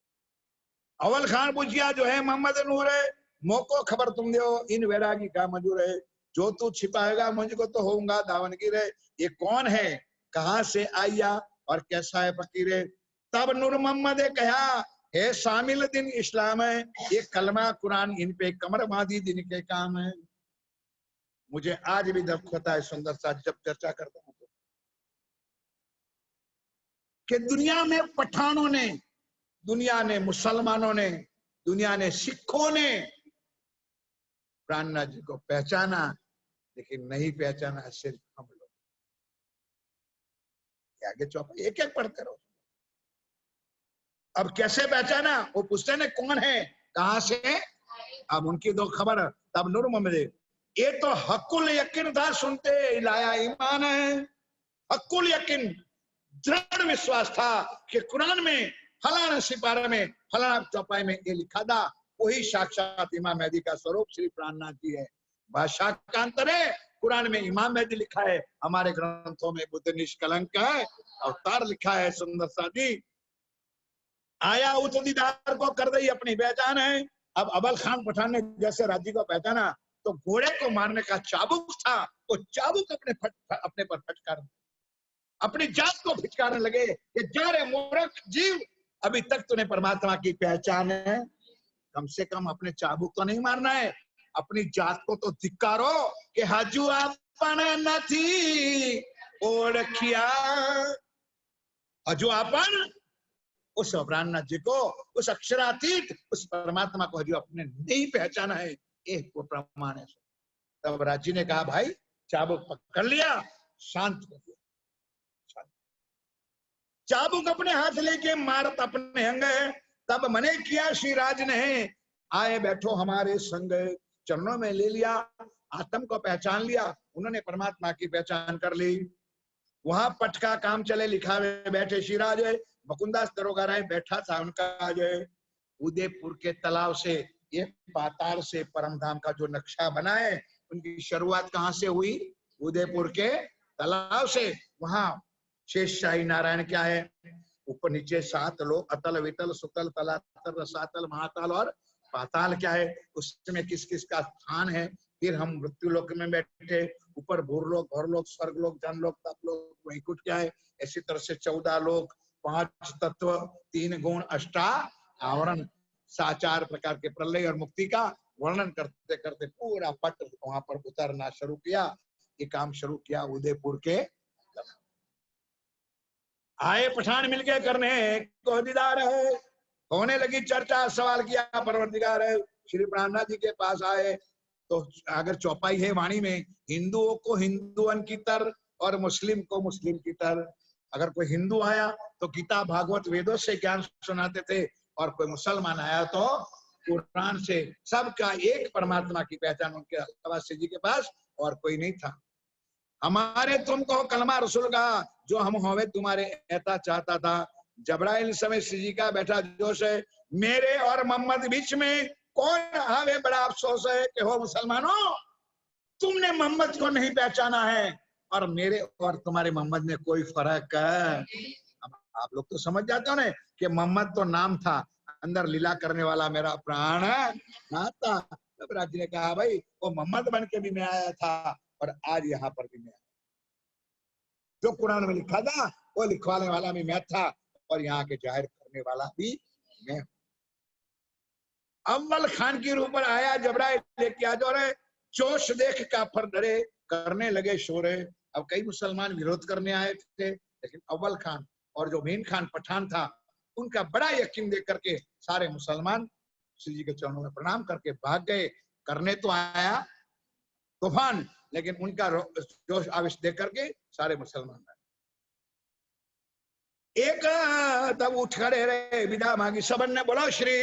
अव्वल खान पूछिया जो है मोहम्मद नूर है, मोको खबर तुम दो इन वैरागी का मंजूर है। जो तू छिपाएगा मुझको तो होऊंगा दावनगिर है। ये कौन है, कहाँ से आया और कैसा है फकीर है। तब नूर मोहम्मद ने कहा है शामिल दिन इस्लाम है, ये कलमा कुरान इन पे कमर बांधी दिन के काम है। मुझे आज भी दुख होता है सुंदर सा जब चर्चा करता हूं तो, कि दुनिया में पठानों ने, दुनिया ने मुसलमानों ने, दुनिया ने सिखों ने प्राणनाथ जी को पहचाना, लेकिन नहीं पहचाना सिर्फ हम लोग। आगे चौपाई एक एक पढ़ते रहो। अब कैसे पहचाना, वो पूछते ने कौन है, कहां से, अब उनकी दो खबर। तब नूर मोहम्मद, ये तो हक्कुल यकीन था सुनते लाया ईमान है। हक्कुल यकीन, दृढ़ विश्वास था कि कुरान में फलाना सिपारा में फलाना चौपाई में ये लिखा था, वही साक्षात इमाम मेहदी का स्वरूप श्री प्राणनाथ जी है। भाषा का अंतर है, कुरान में इमाम मेहदी लिखा है, हमारे ग्रंथों में बुद्ध निष्कलंक है, अवतार लिखा है। सुंदर सा जी आया उस दीदार को कर दी अपनी पहचान है। अब अव्वल खान पठान ने जैसे राज्य को पहचाना, तो घोड़े को मारने का चाबुक था, तो चाबुक अपने पर फटकार, अपनी जात को फिटकारने लगे कि जा रे मूर्ख जीव, अभी तक तूने परमात्मा की पहचान है, कम से कम अपने चाबुक तो नहीं मारना है, अपनी जात को तो धिक्कारो कि हजू आपन नथी ओळखिया। हजू आपन, उस प्राणनाथ जी को, उस अक्षरातीत उस परमात्मा को हजू अपने नहीं पहचाना है, एक वो प्रमाण है। तब राजी ने कहा भाई चाबुक पकड़ लिया, शांत कर दिया। चाबुक अपने हाथ लेके मारत अपने अंग है, तब मने किया श्री राज ने, आए बैठो हमारे संग, चरणों में ले लिया, आत्म को पहचान लिया, उन्होंने परमात्मा की पहचान कर ली। वहां पट का काम चले लिखावे बैठे श्रीराज, मुकुंदास दरोगा राय बैठा था उनका जो उदयपुर के तालाब से, ये पाताल से परम धाम का जो नक्शा बना है, उनकी शुरुआत कहां से हुई? उदयपुर के तालाब से। वहां शेष शाही नारायण क्या है? ऊपर नीचे 7 लोग, अतल वितल सुतल तलातल रसातल महातल और पाताल क्या है, उसमें किस किस का स्थान है। फिर हम मृत्यु लोक में बैठे, ऊपर भूरलोक, भौरलोक, स्वर्गलोक, जनलोक, तपलोक, वैकुंठ क्या है। ऐसी तरह से 14 लोक, 5 तत्व, 3 गुण, 8 आवरण, 4 प्रकार के प्रलय और मुक्ति का वर्णन करते करते पूरा पट वहां पर उतरना शुरू किया। ये काम शुरू किया उदयपुर के। आए पठान मिलके करने को दीदार है, होने लगी चर्चा, सवाल किया परवरदिगार है। श्री प्राणनाथ जी के पास आए तो अगर चौपाई है वाणी में, हिंदुओं को हिंदुअन की तर और मुस्लिम को मुस्लिम की तर। अगर कोई हिंदू आया तो गीता भागवत वेदों से ज्ञान सुनाते थे, और कोई मुसलमान आया तो कुरान से। सबका एक परमात्मा की पहचान उनके अलावा श्री जी के पास और कोई नहीं था। हमारे तुमको कलमा रसूल का, जो हम होवे तुम्हारे ऐसा चाहता था। जबराइल समय श्री जी का बैठा जोश है, मेरे और मोहम्मद बीच में कौन हमें बड़ा अफसोस है कि हो मुसलमानों, तुमने मोहम्मद को नहीं पहचाना है, और मेरे और तुम्हारे मोहम्मद में कोई फर्क है। आप लोग तो समझ जाते हो ना कि मोहम्मद तो नाम था, अंदर लीला करने वाला मेरा प्राण ना था। तब राज ने कहा भाई वो मोहम्मद बन के भी मैं आया था, और आज यहाँ पर भी मैं आया। जो कुरान में लिखा था वो लिखवाने वाला भी मैं था, और यहाँ के जाहिर करने वाला भी मैं। अव्वल खान के रूप पर आया जबराइल लेके आ, जो रे जोश देख काफर डरे, करने लगे शोरे। अब कई मुसलमान विरोध करने आए थे, लेकिन अव्वल खान और जो मेन खान पठान था, उनका बड़ा यकीन देख करके सारे मुसलमान श्री जी के चरणों में प्रणाम करके भाग गए। करने तो आया तूफान, लेकिन उनका जोश आवेश देख करके सारे मुसलमान एक तब उठ खड़े रहे, विदा मांगी। सबन ने बोला श्री।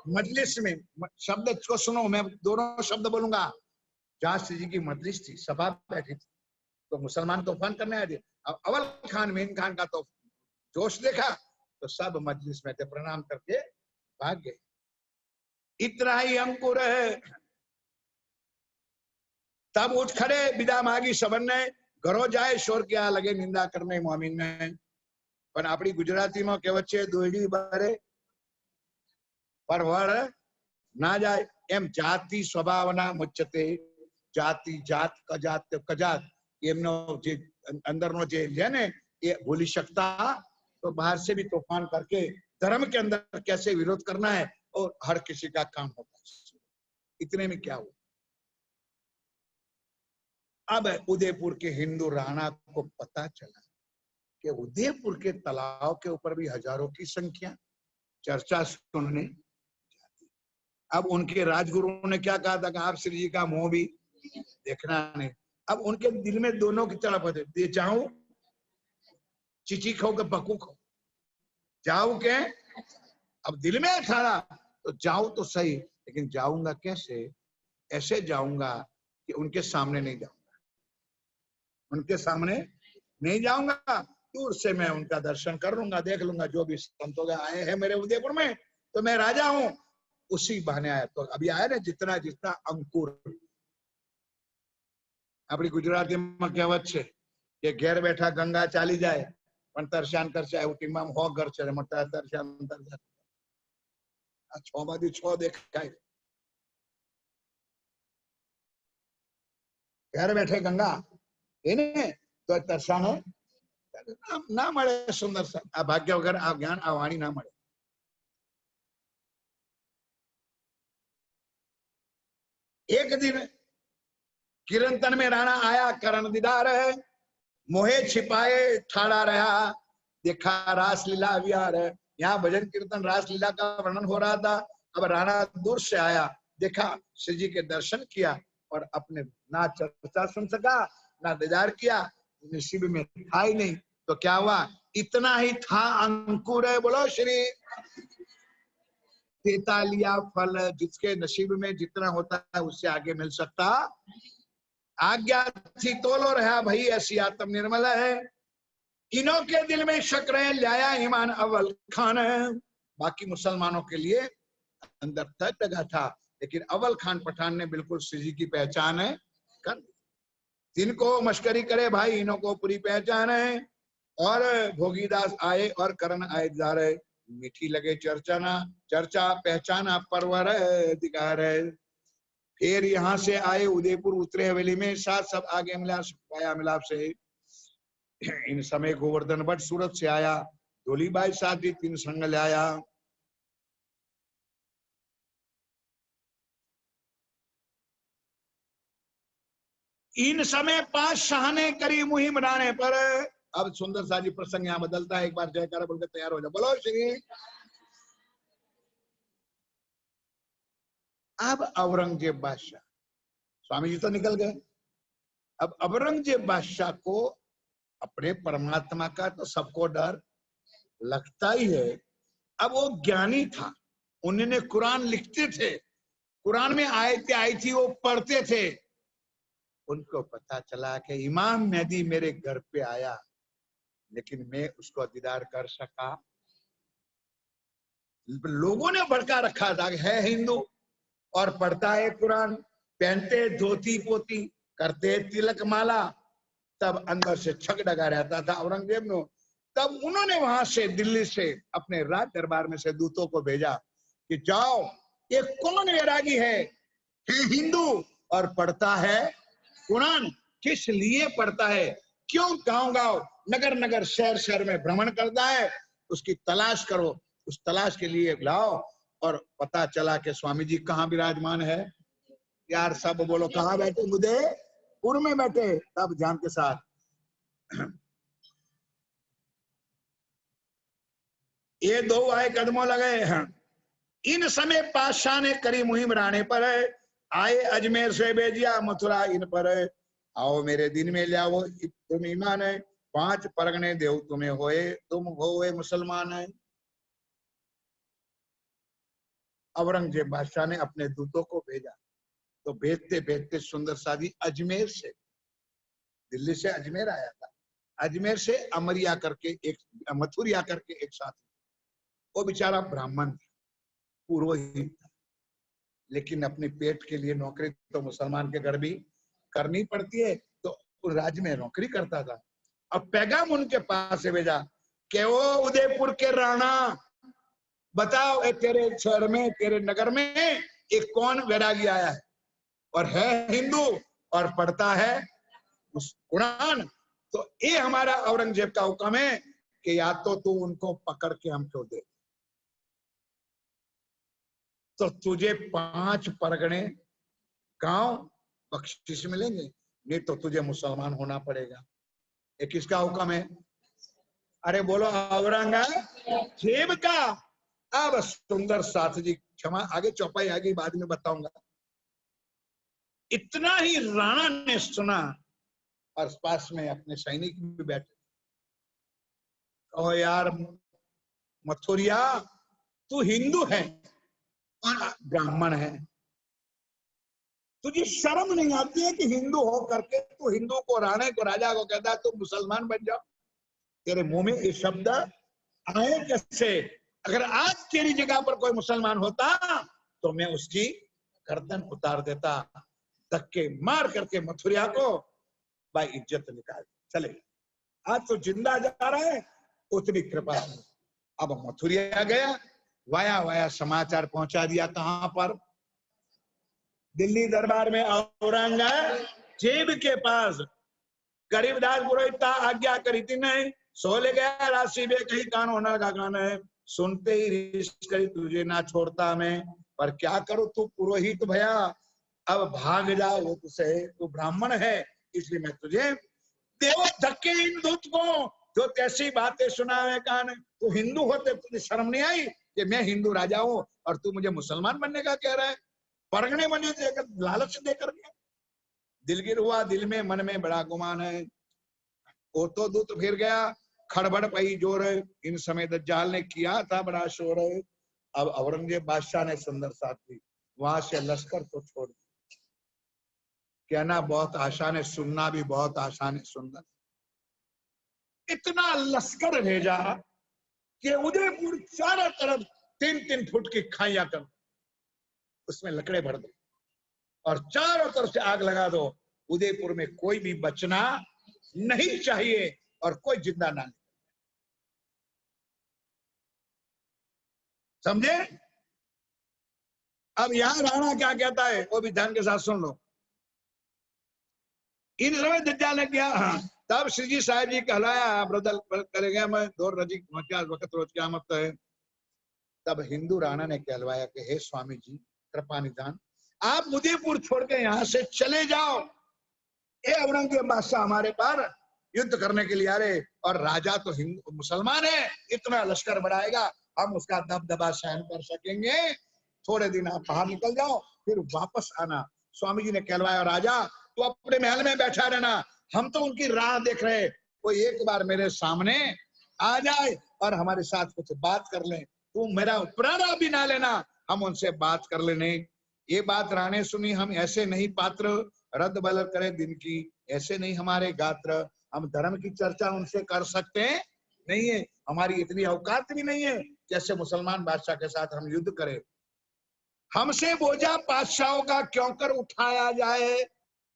मजलिस में शब्द को सुनो, मैं दोनों शब्द बोलूंगा। जहां श्री जी की मजलिस थी, सभा बैठी थी, तो मुसलमान तूफान करने आए थे। अब अव्वल खान मेन खान का तो जोश देखा, तो सब मजलिस में थे, प्रणाम करके भाग गए। इतना ही अंकुर है, तब उठ खड़े, विदा मांगी सबन ने। घरों जाए शोर क्या लगे निंदा करने मोमिन ने। पण अपनी गुजराती में कहेवत छे, दोयडी बारे परवड़ ना जाए। एम जाति स्वभावना मुच्चते, जाति जात कजात एमनो जे अंदरनो जे है ने ये भूली सकता, तो बाहर से भी तूफान करके धर्म के अंदर कैसे विरोध करना है, और हर किसी का काम होता है। इतने में क्या हुआ, अब उदयपुर के हिंदू राणा को पता चला कि उदयपुर के तालाब के ऊपर भी हजारों की संख्या चर्चा सुनने जाती। अब उनके राजगुरु ने क्या कहा था कि आप श्री जी का मुंह भी देखना नहीं। अब उनके दिल में दोनों की तड़प होती, दे जाऊं चिची खाओ के पकू खाओ, जाऊं के। अब दिल में था तो जाऊं तो सही, लेकिन जाऊंगा कैसे? ऐसे जाऊंगा कि उनके सामने नहीं जाऊंगा, उनके सामने नहीं जाऊंगा, दूर से मैं उनका दर्शन कर लूंगा, देख लूंगा। जो भी संतों आए हैं मेरे उदयपुर में, तो मैं राजा हूं, उसी बहाने आया। तो अभी आया ना जितना जितना अंकुर। अपनी गुजराती में कहेवत छे कि घेर बैठा गंगा चाली जाए, पण तरशान करશે એવું ટીમામ હો ઘર છે મોટા तरशान तरशान આ 6 બાજુ 6 દેખાય। घेर बैठे गंगा એને તો तरशान ના મળે। સુંદર આ ભાગ્ય વગર આ જ્ઞાન આ વાણી ના મળે। एक दिन किरंतन में राणा आया करण दीदार है, मोहे छिपाए ठाड़ा रहा, देखा रासलीला विहार है। यहाँ भजन कीर्तन रासलीला का वर्णन हो रहा था। अब राणा दूर से आया, देखा श्री जी के दर्शन किया, और अपने ना चर्चा सुन सका ना दीदार किया, नसीब में था ही नहीं। तो क्या हुआ, इतना ही था अंकुर है, बोलो श्री। 43 फल, जिसके नसीब में जितना होता है उससे आगे मिल सकता। आज्ञा थी तोलो रहा भाई, ऐसी आत्म निर्मल है। इन्हों के दिल में शक रहे, लाया ईमान अव्वल खान। बाकी मुसलमानों के लिए अंदर तक लगा था, लेकिन अव्वल खान पठान ने बिल्कुल श्री की पहचान है कर। जिनको मश्करी करे भाई, इन्हों को पूरी पहचान है। और भोगीदास आए और करण आए जा रहे, मीठी लगे चर्चा ना चर्चा, पहचाना परवर अधिकार है। फिर यहाँ से आए उदयपुर, उतरे हवेली में, साथ सब आगे मिला पाया मिलाप से। इन समय गोवर्धन भट्ट सूरत से आया, धोलीबाई साथ ही 3 संग लाया। इन समय 5 शाहने करी मुहिम बनाने पर। अब सुंदर सा जी प्रसंग यहाँ बदलता है, एक बार जयकारा बोलकर तैयार हो जाओ, बोलो श्री। अब औरंगजेब बादशाह, स्वामी जी तो निकल गए। अब औरंगजेब बादशाह को अपने परमात्मा का तो सबको डर लगता ही है। अब वो ज्ञानी था, उन्होंने कुरान लिखते थे, कुरान में आयतें आई थी वो पढ़ते थे। उनको पता चला कि इमाम मेहदी मेरे घर पे आया, लेकिन मैं उसको दीदार कर सका। लोगों ने भड़का रखा था, है हिंदू और पढ़ता है कुरान, पहनते धोती पोती, करते तिलक माला, तब अंदर से छक डगा रहता था औरंगजेब ने। तब उन्होंने वहां से दिल्ली से अपने राज दरबार में से दूतों को भेजा कि जाओ, ये कौन वैरागी है हिंदू और पढ़ता है कुरान, किस लिए पढ़ता है, क्यों गांव गांव नगर नगर शहर शहर में भ्रमण करता है, उसकी तलाश करो। उस तलाश के लिए लाओ। और पता चला कि स्वामी जी कहाँ विराजमान है। यार सब बोलो कहाँ बैठे, उदयपुर में बैठे। तब जान के साथ ये 2 आए कदमों लगे हैं। इन समय पातशाह ने करी मुहिम राणे पर, आए अजमेर से भेजिया मथुरा इन पर। आओ मेरे दिन में लियाओ तुम ईमान है, 5 परगने देव तुम्हें होए, तुम होए मुसलमान है। औरंगजेब बादशाह ने अपने दूतों को भेजा, तो भेजते भेजते सुंदर साजी अजमेर से, दिल्ली से अजमेर आया था, अजमेर से अमरिया करके एक, मथुरिया करके एक साथी, वो बेचारा ब्राह्मण था, पुरोहित था, लेकिन अपने पेट के लिए नौकरी तो मुसलमान के घर भी करनी पड़ती है, तो राज्य में नौकरी करता था। अब पैगाम उनके पास से भेजा कि वो उदयपुर के राणा, बताओ तेरे शहर में, तेरे नगर में एक कौन वैरागी आया है और है हिंदू और पढ़ता है कुरान। तो ये हमारा औरंगजेब का हुक्म है कि या तो तू उनको पकड़ के हमको दे, तो तुझे 5 परगने गांव बख्शिश मिलेंगे, नहीं तो तुझे मुसलमान होना पड़ेगा। ये किसका हुक्म है? अरे बोलो औरंगजेब का। अब सुंदर साथ जी, क्षमा आगे चौपाई आगे बाद में बताऊंगा। इतना ही राणा ने सुना और पास में अपने सैनिक भी बैठे। कहो यार मथुरिया, तू हिंदू है और ब्राह्मण है, तुझे शर्म नहीं आती है कि हिंदू हो करके तू हिंदू को, राणे को, राजा को कहता है तुम मुसलमान बन जाओ? तेरे मुंह में ये शब्द आए कैसे? अगर आज तेरी जगह पर कोई मुसलमान होता तो मैं उसकी गर्दन उतार देता, धक्के मार करके मथुरिया को भाई इज्जत निकाल चले। आज तो जिंदा जा रहा है, उतनी कृपा। अब मथुरिया गया, वाया वाया समाचार पहुंचा दिया कहां पर? दिल्ली दरबार में औरंगजेब के पास। गरीबदास पुरोहित आज्ञा करी थी नहीं, सो ले गया राशि में कहीं कान होना का कान है, सुनते ही रिश्त करी तुझे ना छोड़ता मैं, पर क्या करूं तू पुरोहित भया, अब भाग जाओ वो तुझसे, तू ब्राह्मण है इसलिए मैं तुझे देव धक्के इन दूत को जो कैसी बातें सुनावे कान। तू हिंदू होते तुझे शर्म नहीं आई कि मैं हिंदू राजा हूं और तू मुझे मुसलमान बनने का कह रहा है? परगने बने देकर, लालच देकर के दिलगिर हुआ, दिल में मन में बड़ा गुमान है। वो तो दूत फिर गया, खड़बड़ पई जोर, इन समय दज्जाल ने किया था बड़ा शोर। अब औरंगजेब बादशाह ने सुंदर साथ दी, वहां से लश्कर को छोड़ दिया। कहना बहुत आसान है, सुनना भी बहुत आसान है। सुंदर इतना लश्कर भेजा कि उदयपुर चारों तरफ 3-3 फुट की खाइया कर, उसमें लकड़े भर दो और चारों तरफ से आग लगा दो। उदयपुर में कोई भी बचना नहीं चाहिए और कोई जिंदा ना निकले। समझे? अब यहां राणा क्या कहता है वो भी ध्यान के साथ सुन लो। इन समय दज्जाल ने किया, हाँ, तब श्री जी साहब जी कहलाया बदल करेगा, मैं दो रजी वक्त रोज क्या मत है। तब हिंदू राणा ने कहलवाया कि हे स्वामी जी कृपा निधान, आप उदयपुर छोड़ के यहां से चले जाओ। ये औरंगजेब बादशाह हमारे पर युद्ध करने के लिए आ रहे और राजा तो हिंदू मुसलमान है, इतना लश्कर बढ़ाएगा, हम उसका दबदबा सहन कर सकेंगे? थोड़े दिन आप बाहर निकल जाओ फिर वापस आना। स्वामी जी ने कहलवाया, राजा तू अपने महल में बैठा रहना, हम तो उनकी राह देख रहे, कोई एक बार मेरे सामने आ जाए और हमारे साथ कुछ बात कर ले, तू मेरा उपराना भी ना लेना, हम उनसे बात कर लेने। ये बात राणे सुनी, हम ऐसे नहीं पात्र, रद्द बल करे दिन की, ऐसे नहीं हमारे गात्र, हम धर्म की चर्चा उनसे कर सकते नहीं है, हमारी इतनी औकात भी नहीं है जैसे मुसलमान बादशाह के साथ हम युद्ध करें। हमसे बोझा बादशाहों का क्यों कर उठाया जाए।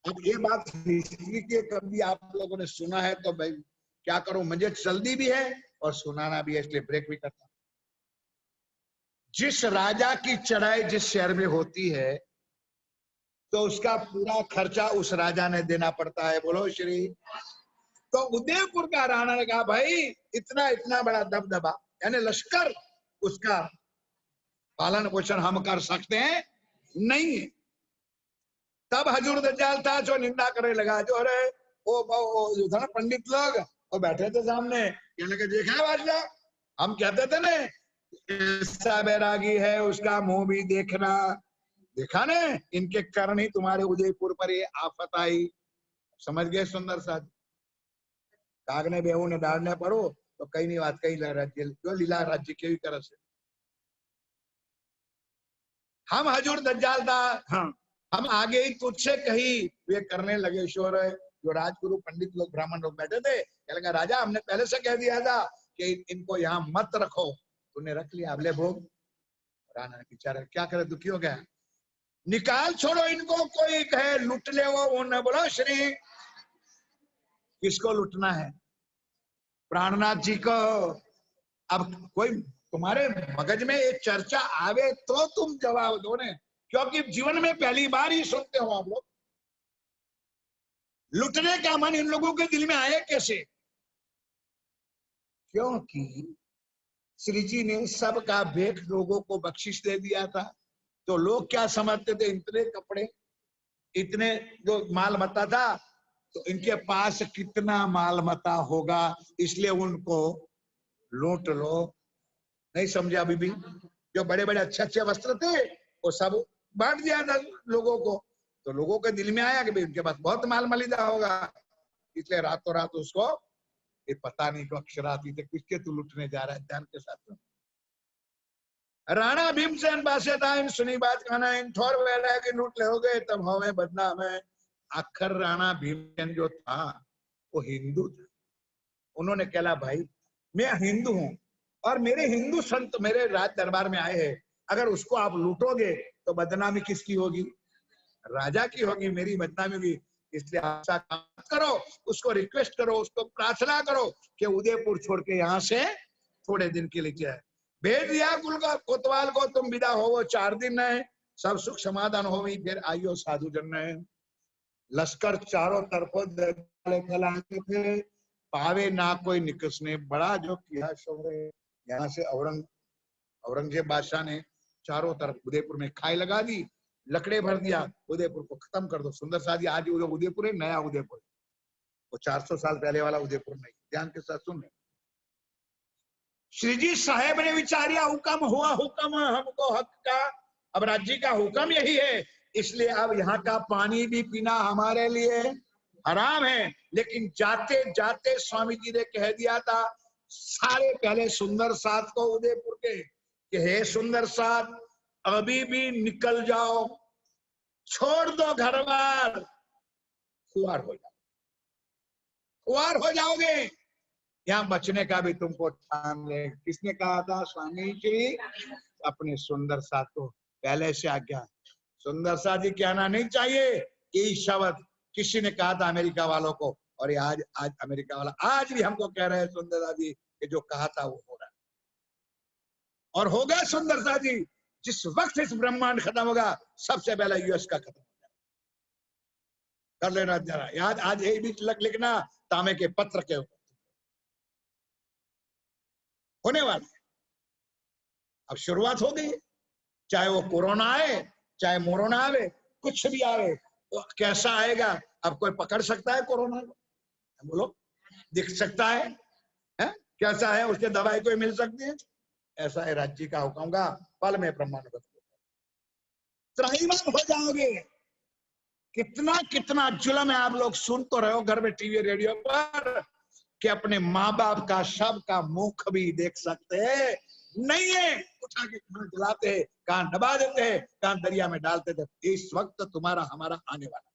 अब ये बात हिस्ट्री के कभी आप लोगों ने सुना है तो भाई क्या करूं, मुझे जल्दी भी है और सुनाना भी है, इसलिए ब्रेक भी करता। जिस राजा की चढ़ाई जिस शहर में होती है तो उसका पूरा खर्चा उस राजा ने देना पड़ता है। बोलो श्री। तो उदयपुर का राणा ने कहा भाई इतना इतना बड़ा दबदबा यानी लश्कर, उसका पालन पोषण हम कर सकते हैं नहीं है। तब हजूर दज्जाल था जो निंदा करने लगा, जो अरे वो जो था ना पंडित लोग वो बैठे थे सामने, कहने लगे देखा है बादशाह, हम कहते थे ना ऐसा बैरागी है उसका मुंह भी देखना, देखा ने इनके कारण ही तुम्हारे उदयपुर पर ये आफत आई। समझ गए सुंदर साथ? कागने बेहू ने डालने पड़ो तो कई नहीं बात, कई राज्य जो लीला राज्य के भी कर से हम हजूर दज्जाल था, हाँ, हम आगे ही तुझसे कही वे करने लगे शोर। जो राजगुरु पंडित लोग ब्राह्मण लोग बैठे थे, क्या लगा राजा हमने पहले से कह दिया था कि इनको यहाँ मत रखो, तूने रख लिया, अब ले भोग। राणा बेचारा क्या करे, दुखी हो गया, निकाल छोड़ो इनको, कोई कहे लुट ले वो। उन्होंने बोला श्री किसको लुटना है? प्राणनाथ जी को। अब कोई तुम्हारे मगज में ये चर्चा आवे तो तुम जवाब दो ने, क्योंकि जीवन में पहली बार ही सुनते हो आप लोग। लुटने का मन इन लोगों के दिल में आया कैसे? क्योंकि श्री जी ने सबका भेंट लोगों को बख्शिश दे दिया था, तो लोग क्या समझते थे, इतने कपड़े इतने जो माल मता था तो इनके पास कितना माल मता होगा, इसलिए उनको लूट लो। नहीं समझे अभी भी? जो बड़े बड़े अच्छे अच्छे वस्त्र थे वो सब बांट दिया था लोगों को, तो लोगों के दिल में आया कि भाई उनके पास बहुत माल मलिदा होगा, इसलिए रातों रात उसको ये पता नहीं को अक्षराती थे किसके तू लुटने जा रहा है। ध्यान के साथ राणा भीमसेन पासे था, इन सुनी बात कहना इन ठोर वेला की लूट ले हो गए तब हमें बदनाम है। आखिर राणा भीमसेन जो था वो हिंदू था। उन्होंने कहला भाई मैं हिंदू हूं और मेरे हिंदू संत मेरे राज दरबार में आए हैं, अगर उसको आप लूटोगे तो बदनामी किसकी होगी? राजा की होगी, मेरी बदनामी भी। इसलिए ऐसा काम करो, उसको रिक्वेस्ट करो, उसको प्रार्थना करो कि उदयपुर छोड़ के यहाँ से थोड़े दिन के लिए जाए। भेज दिया कुल का कोतवाल को, तुम विदा हो, वो 4 दिन है, सब सुख समाधान हो गई, फिर आइयो साधु जन है। लश्कर चारों तरफों फैलाते थे, पावे ना कोई निकसने, बड़ा जो किया शोर। यहाँ से औरंगजेब बादशाह ने चारों तरफ उदयपुर में खाई लगा दी, लकड़े भर दिया, उदयपुर को खत्म कर दो। सुंदर साथ आज उदयपुर है, नया उदयपुर, वो 400 साल पहले वाला उदयपुर नहीं। ध्यान के साथ सुन। श्री जी साहेब ने विचारिया, हुक्म हुआ हुक्म हमको हक का, अब राज्य का हुक्म यही है, इसलिए अब यहाँ का पानी भी पीना हमारे लिए हराम है। लेकिन जाते जाते स्वामी जी ने कह दिया था सारे पहले सुंदर साथ को उदयपुर के कि हे सुंदर साथ, अभी भी निकल जाओ, छोड़ दो घर बार, खुआर हो जाओ, खुआर हो जाओगे। यहाँ बचने का भी तुमको ठान ले। किसने कहा था? स्वामी जी अपने सुंदर साथ को पहले से आज्ञा। सुंदर साथ जी के आना नहीं चाहिए ये शब्द किसी ने कहा था अमेरिका वालों को, और ये आज अमेरिका वाला आज भी हमको कह रहे हैं सुंदर साथ जी कि जो कहा था वो हो रहा है और हो गया। सुंदर साथ जी जिस वक्त इस ब्रह्मांड खत्म होगा सबसे पहले यूएस का खत्म हो जाएगा, कर लेना जरा याद। आज यही भी लिखना तांबे के पत्र के ऊपर होने वाला है। अब शुरुआत हो गई, चाहे वो कोरोना आए चाहे मोरोना आवे, कुछ भी आवे, तो कैसा आएगा? अब कोई पकड़ सकता है कोरोना को? बोलो, दिख सकता है? कैसा है? उसके दवाई कोई मिल सकती है? ऐसा है राज्य का हुक्म का पल में प्रमाण त्राहीमाम हो जाओगे। कितना कितना जुल्म है, आप लोग सुन तो रहे हो घर में टीवी रेडियो पर कि अपने माँ बाप का शव का मुख भी देख सकते हैं नहीं है, उठा के कान जलाते हैं, कान दबा देते हैं, कान दरिया में डालते थे। इस वक्त तुम्हारा हमारा आने वाला,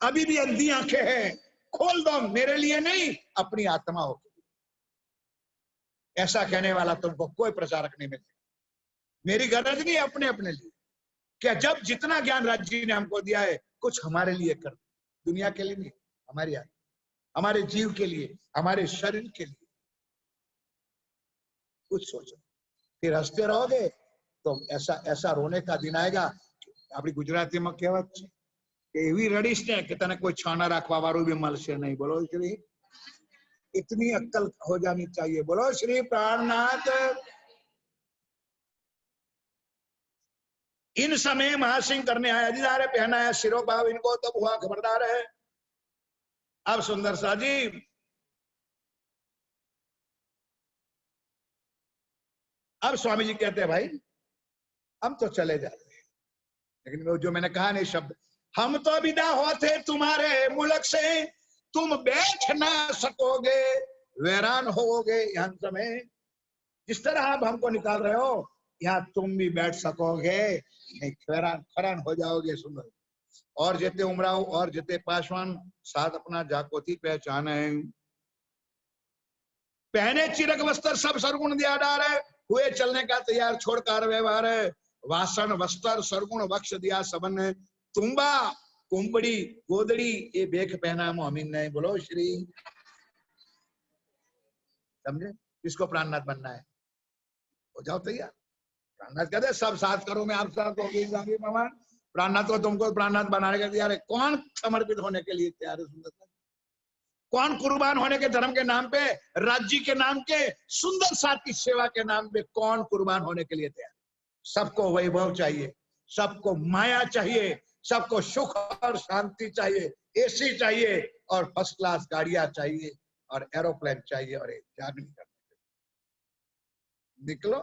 अभी भी अंधी आंखें हैं, खोल दो, मेरे लिए नहीं अपनी आत्मा हो। ऐसा कहने वाला तुमको कोई प्रचारक नहीं मिलेगा। मेरी गरज नहीं, अपने अपने लिए। क्या जब जितना ज्ञान राज्य ने हमको दिया है कुछ हमारे लिए कर, दुनिया के लिए नहीं, हमारी हमारे जीव के लिए, हमारे शरीर के लिए कुछ सोचो। फिर हंसते रहोगे तो ऐसा ऐसा रोने का दिन आएगा। अपनी गुजराती में कहेवत છે કે એવી રડીશ ને કે તને કોઈ છાના રાખવા વાળું भी મળશે नहीं। बोलो श्री, इतनी अक्कल हो जानी चाहिए। बोलो श्री प्राणनाथ। इन समय महासिंह करने आया, अधिदारे पहनाया सिरो भाव इनको, तब हुआ खबरदार है। अब सुंदर सा जी अब स्वामी जी कहते हैं भाई हम तो चले जाते हैं, लेकिन जो मैंने कहा नहीं शब्द, हम तो विदा होते तुम्हारे मुल्क से, तुम बैठ ना सकोगे, वैरान होगे यहाँ समय। जिस तरह आप हमको निकाल रहे हो यहाँ तुम भी बैठ सकोगे नहीं, खरान हो जाओगे। सुंदर और जेते उमराव और जेते पासवान साथ अपना जाकोती पहचाने, पहने चिरक वस्त्र सब सरगुण दिया डार है, हुए चलने का तैयार छोड़ कार व्यवहार है, वासन वस्त्र सरगुण वक्ष दिया सबन ने, तुम्बा कुंबड़ी गोदड़ी ये बेख पहना मोमिन ने। बोलो श्री, समझे? किसको प्राणनाथ बनना है हो जाओ तैयार। प्राणनाथ कहते सब साथ करो, मैं आप साथ होगी भगवान। प्राणनाथ को तुमको प्राणनाथ बनाने के तैयार है। कौन समर्पित होने के लिए तैयार है? सुंदर, कौन कुर्बान होने के धर्म के नाम पे, राज्य के नाम के, सुंदर साथ की सेवा के नाम पे कौन कुर्बान होने के लिए तैयार? सबको वैभव चाहिए, सबको माया चाहिए, सबको सुख और शांति चाहिए, एसी चाहिए और फर्स्ट क्लास गाड़ियां चाहिए और एरोप्लेन चाहिए और एक जागनी करने के लिए निकलो।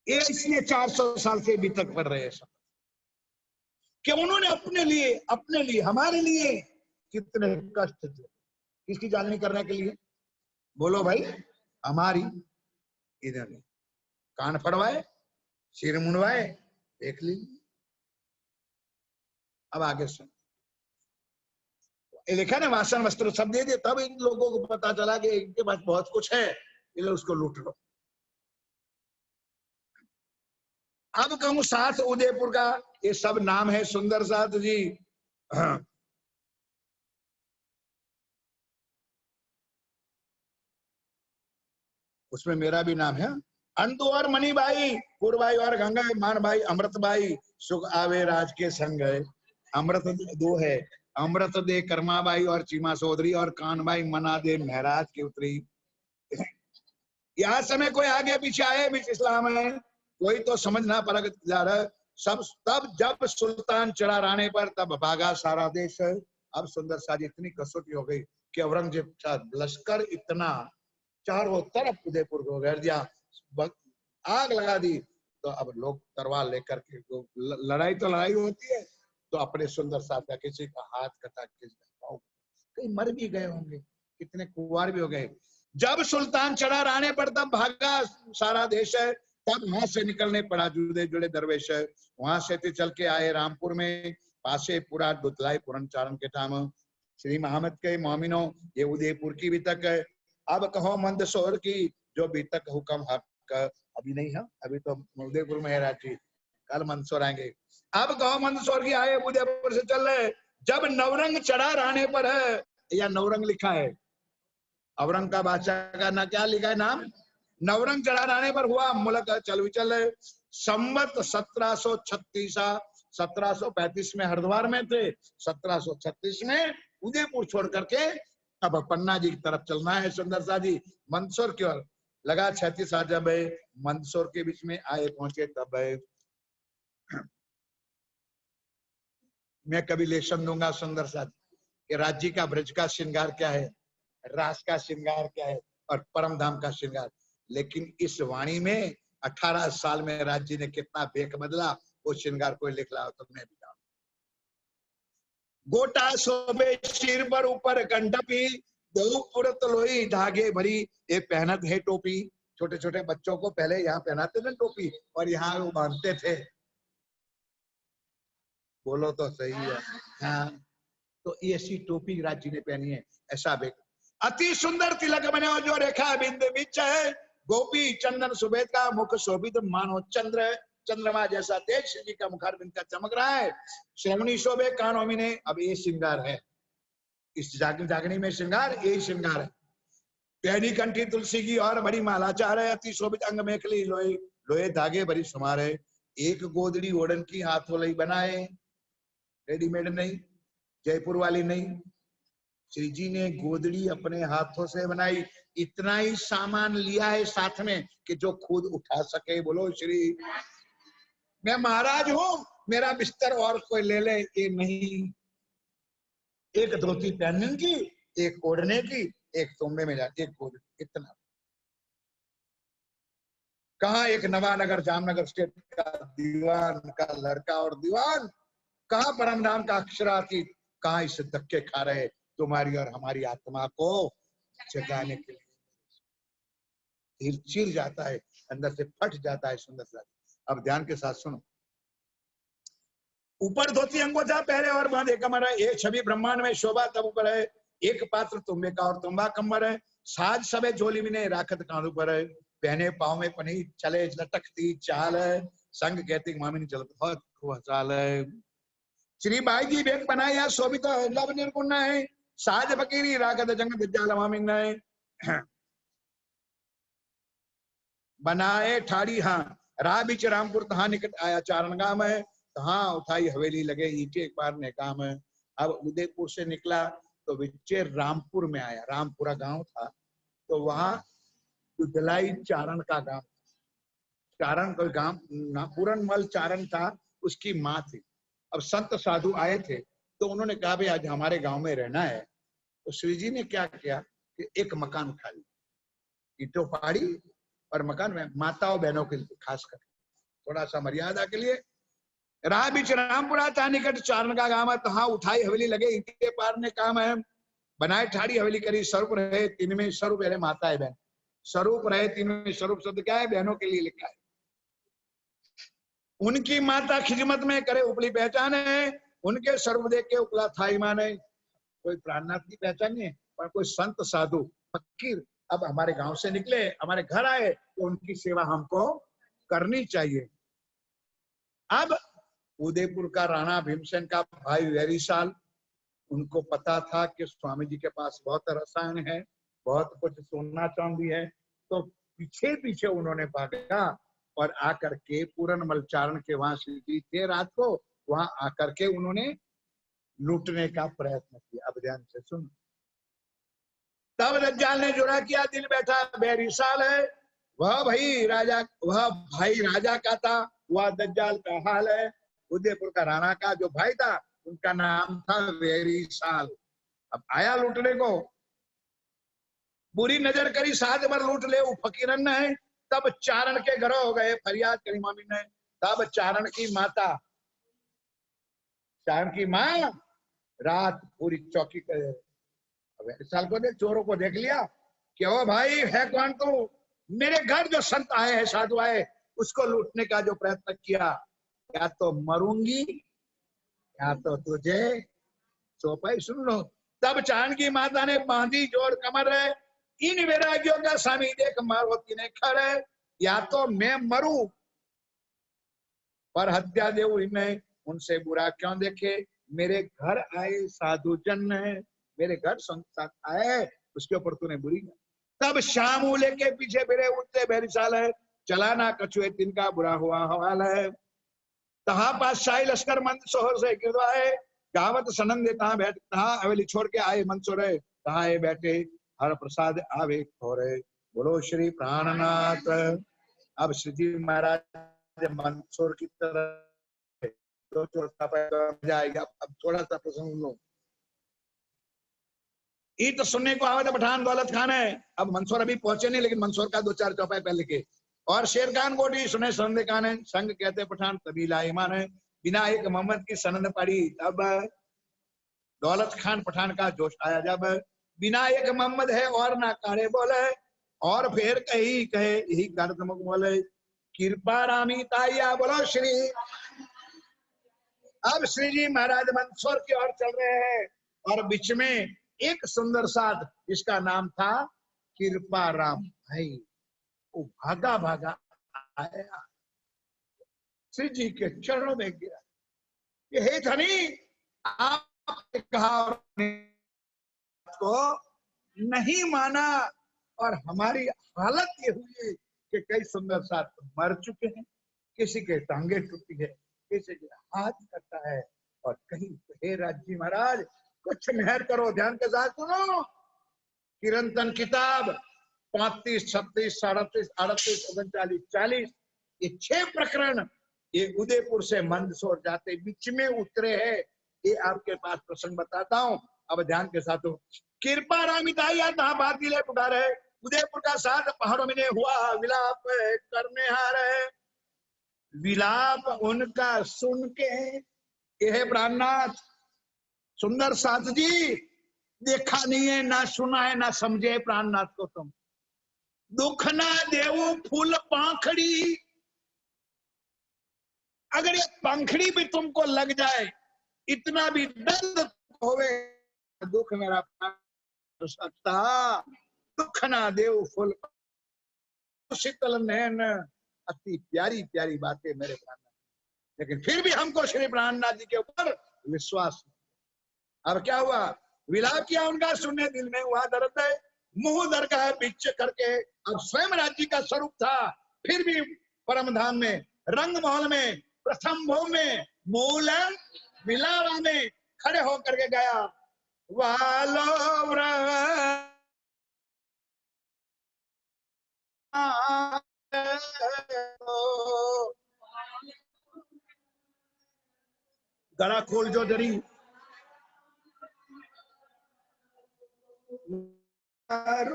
ये इसलिए 400 साल से अभी तक पढ़ रहे हैं सब कि उन्होंने अपने लिए हमारे लिए कितने कष्ट थे। किसकी जागनी करने के लिए? बोलो भाई, हमारी। इधर कान फड़वाए, सिर मुंडवाए, देख लीजिए। अब आगे सुन, ये देखा ना, वासन वस्त्र सब दे दिए, तब इन लोगों को पता चला कि इनके पास बहुत कुछ है, ये लोग उसको लूट लो। अब कहूं साथ उदयपुर का, ये सब नाम है सुंदर साथ जी। हाँ। उसमें मेरा भी नाम है, अंतु और मणि भाई, पूर्वाई और गंगा, मान भाई, अमृत भाई, सुख आवे राज के संग है। अमृत दो है, अमृत दे कर्मा बाई और चीमा चौधरी, और कान भाई मना दे महराज की उतरी। यहाँ समय कोई आगे पीछे आए बीच इस्लाम है, कोई तो समझना परख जा रहा है सब। तब जब सुल्तान चढ़ा राणे पर तब भागा सारा देश है। अब सुंदर साज इतनी कसौटी हो गई कि औरंगजेब का लश्कर इतना चारों तरफ उदयपुर को घेर दिया, आग लगा दी। तो अब लोग तलवार लेकर के, लड़ाई तो लड़ाई होती है, तो अपने सुंदर साथ का किसी का हाथ कटा, किसी का पाँव, कहीं मर भी गए होंगे, कितने कुंवार भी हो गए। जब सुल्तान चढ़ा राणे पर तब भागा सारा देश है, तब वहां से निकलने पड़ा जुड़े जुड़े दरवेश है। वहां से ते चल के आए रामपुर में, पासे पूरा दुतलाई पूरन चारण के ठाम। श्री महामद के मोमिनो ये उदयपुर की भी तक है। अब कहो मंदसौर की जो भी तक हुक्म हक। अभी नहीं है, अभी तो उदयपुर में है रांची, कल मंदसौर आएंगे। अब कहो मंदसौर की आए उदयपुर से चल रहे। जब नवरंग चढ़ा राणे पर है, या नवरंग लिखा है, अवरंग का बादशाह का ना क्या लिखा है नाम, नवरंग चढ़ा राणे पर हुआ मुल्क चल विचल। संवत 1736, 1735 में हरिद्वार में थे, 1736 में उदयपुर छोड़ करके अब पन्ना जी की तरफ चलना है। सुंदर सा जी मंदसौर की ओर लगा 36 जब मंदसौर के बीच में आए पहुंचे तब मैं कभी लेशन दूंगा सुंदर सा कि राज्य का ब्रज का श्रृंगार क्या है, रास का श्रृंगार क्या है और परम धाम का श्रृंगार। लेकिन इस वाणी में 18 साल में राज्य ने कितना बेक बदला, वो श्रृंगार कोई लिख रहा हो तो मैं भी जाऊं। गोटा शोभे सिर पर ऊपर कंठपी, दो पुरत लोई धागे भरी, ये पहनत है टोपी। छोटे छोटे बच्चों को पहले यहाँ पहनाते थे टोपी और यहाँ वो बांधते थे। बोलो तो सही है। हाँ, तो ऐसी टोपी राज्य ने पहनी है, ऐसा बेक। अति सुंदर तिलक बने जो रेखा बिंद बीच है, गोपी चंदन सुबेद का मुख शोभित मानो चंद्र, चंद्रमा जैसा तेज श्री जी का मुखारबिंद का चमक रहा है। श्रवणी शोभे कानों में, अब ये श्रृंगार है, इस जागनी में श्रृंगार यही श्रृंगार है। पहली कंठी तुलसी की और बड़ी माला चार है, अति शोभित अंग मेखली लोहे लोहे धागे भरी सुमार है। एक गोदड़ी ओढ़न की हाथों लई बनाए, रेडीमेड नहीं, जयपुर वाली नहीं, श्री जी ने गोदड़ी अपने हाथों से बनाई। इतना ही सामान लिया है साथ में कि जो खुद उठा सके। बोलो श्री, मैं महाराज हूं, मेरा बिस्तर और कोई ले ले, ये नहीं। एक धोती पहनने की, एक ओढ़ने की, एक तुम्बे में जाके एक गोदड़ी, इतना। कहा एक नवानगर जामनगर स्टेट का दीवान का लड़का और दीवान, कहा परम नाम का अक्षरातीत, कहा इस धक्के खा रहे तुम्हारी और हमारी आत्मा को जगाने के लिए। दिल चिर जाता है, अंदर से फट जाता है। सुंदर सा, अब ध्यान के साथ सुनो। ऊपर धोती अंगोछा पहरे और बांधे कमर है, एक छवि ब्रह्मांड में शोभा तब ऊपर है। एक पात्र तुम्बे का और तुम्बा कमर है, साज सबे झोली में राखत कांधों पर है। पहने पाँव में पनी चले लटकती चाल है, संग कहती मामिनी चलत बहुत खुशाल है। श्री बाई जी बेग बनाया शोभित लव निर्गुण है, साज फकीरी रागत जंग दिज्जाल मामिन है। बनाए ठाड़ी हाँ राह बीच रामपुर तहा निकट आया चारण गाम है, तहा उठाई हवेली लगे ईटे एक बार ने काम है। अब उदयपुर से निकला तो विचे रामपुर में आया, रामपुरा गांव था, तो वहां दुदलाई चारण का गांव, चारण कोई गांव पूरनमल चारण था, उसकी माँ थी। अब संत साधु आए थे तो उन्होंने कहा भाई आज हमारे गांव में रहना है। तो श्री जी ने क्या किया कि एक मकान उठा लिया, ईंटों फाड़ी और मकान में माताओं बहनों के लिए खास कर थोड़ा सा मर्यादा के लिए। राह बीच रामपुरा था निकट चारण का गांव है, तहाँ उठाई हवेली लगे ईंटे पार ने काम है। बनाए ठाड़ी हवेली करी स्वरूप रहे तीन में स्वरूप रहे माता है बहन, स्वरूप रहे तीन में स्वरूप शब्द क्या है, बहनों के लिए लिखा है। उनकी माता खिजमत में करे उपली पहचान है, उनके स्वरूप देख के उपला था ईमान है। कोई प्राणनाथ की पहचान नहीं है, पर कोई संत साधु फकीर अब हमारे गांव से निकले, हमारे घर आए, तो उनकी सेवा हमको करनी चाहिए। अब उदयपुर का राणा भीमसेन का भाई वेरीसाल, उनको पता था कि स्वामी जी के पास बहुत रसायन है, बहुत कुछ सोना चांदी है, तो पीछे पीछे उन्होंने भागा और आकर के पूरनमल चारण के वहां श्री थे रात को, वहां आकर के उन्होंने लूटने का प्रयत्न किया। अब ध्यान से सुन। तब दज्जाल ने जुरा किया, दिल बैठा बेरिसाल है, वह भाई राजा का था, वह दज्जाल का हाल है। उदयपुर का राणा का जो भाई था उनका नाम था वेरीसाल। अब आया लूटने को, बुरी नजर करी साध भर लूट ले फकीरन है। तब चारण के घर हो गए फरियाद करी मामी ने। तब चारण की माता, चारण की माँ रात पूरी चौकी करे, साल को देख, चोरों को देख लिया कि ओ भाई है कौन तू, मेरे घर जो संत आए हैं, साधु आए, उसको लूटने का जो प्रयत्न किया, या तो मरूंगी या तो तुझे चौपाई सुन लो। तब चांद की माता ने बांधी जोड़ कमर है, इन वैरागियों का स्वामी देख मारोती ने खड़े, या तो मैं मरूं पर हत्या देव इन्हें, उनसे बुरा क्यों देखे, मेरे घर आए साधु जन है, मेरे घर संसार आए, उसके ऊपर तूने बुरी। तब शामूले के पीछे फिरे उठते बेरिसाल है, चलाना कछुए तिनका बुरा हुआ हवाल है। तहा पातशाही लश्कर मंद सोहर से गिरवाए, गावत सनंद तहा बैठ, तहा हवेली छोड़ के आए मंसूरे, तहा ये बैठे हर प्रसाद आवे खोरे। बोलो श्री प्राणनाथ। अब श्री जी महाराज मंसूर की तरह तो जाएगा। अब थोड़ा सा प्रसंग लो। ये तो सुनने को आवा था पठान दौलत खान है। अब मंसूर अभी पहुंचे नहीं, लेकिन मंसूर का 2-4 चौपाई पहले के। और शेर खान गोटी सुने संदे खान है, संग कहते पठान तभी लाईमान है, बिना एक मोहम्मद की सनंद पड़ी। तब दौलत खान पठान का जोश आया, जब बिना एक मोहम्मद है और ना कारे बोले, और फिर कही कहे यही कर मुख बोले, कृपा रामी ताइया बोलो श्री। अब श्री जी महाराज मंसूर की ओर चल रहे हैं, और बीच में एक सुंदर साध जिसका नाम था कृपा राम भाई, वो भागा भागा आया, श्री जी के चरणों में गिरा, ये हे धनी, आपने कहा और को नहीं माना, और हमारी हालत ये हुई कि कई सुंदर साथ मर चुके हैं, किसी के टांगे टूटी है, किसी के हाथ कटा है, और कहीं हे राजी महाराज कुछ मेहर करो। ध्यान के साथ सुनो, किरंतन किताब 35, 36, 37, 38, 39, 40, ये 6 प्रकरण ये उदयपुर से मंदसौर जाते बीच में उतरे हैं। ये आपके पास प्रसंग बताता हूं, अब ध्यान के साथ हो। कृपा रामिताया बात दिले उठा रहे, उदयपुर का साथ पहाड़ों में हुआ विलाप करने हारे, विलाप उनका सुन के, ये प्राणनाथ सुंदर साथ जी, देखा नहीं है, ना सुना है, ना समझे प्राणनाथ को तुम, दुख ना देवो फूल पाखड़ी, अगर ये पंखड़ी भी तुमको लग जाए, इतना भी दर्द होवे, दुख मेरा सकता, दुख ना देव फूल शीतल नैन, अति प्यारी प्यारी बातें मेरे प्राणनाथ, लेकिन फिर भी हमको श्री प्राणनाथ जी के ऊपर विश्वास। अब क्या हुआ, विलाप किया उनका, सुनने दिल में हुआ दर्द है, मुंह दरगाह बिच करके, अब स्वयं राज्य का स्वरूप था, फिर भी परम धाम में, रंग महल में, प्रथम भोग में, मूल विलावा में खड़े होकर के गया, वालो गला खोल जो जरी, धार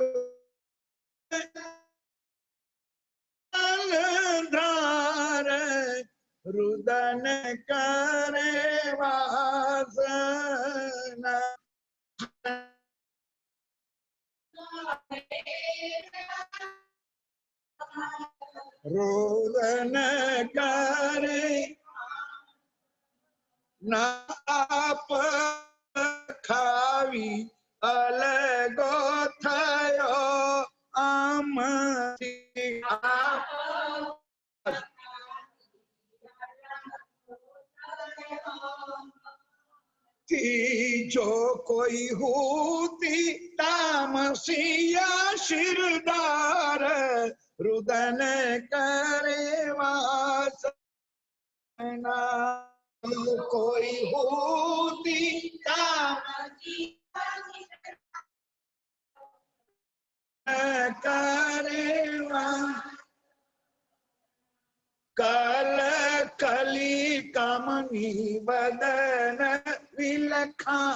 रुदन करे वासना, रुदन करे नाप खावी अलगो थयो आम जो कोई होती तामसिया शिरदार रुदन करे वासना, कोई होती करे कल कली कमनी बदन विलखाया,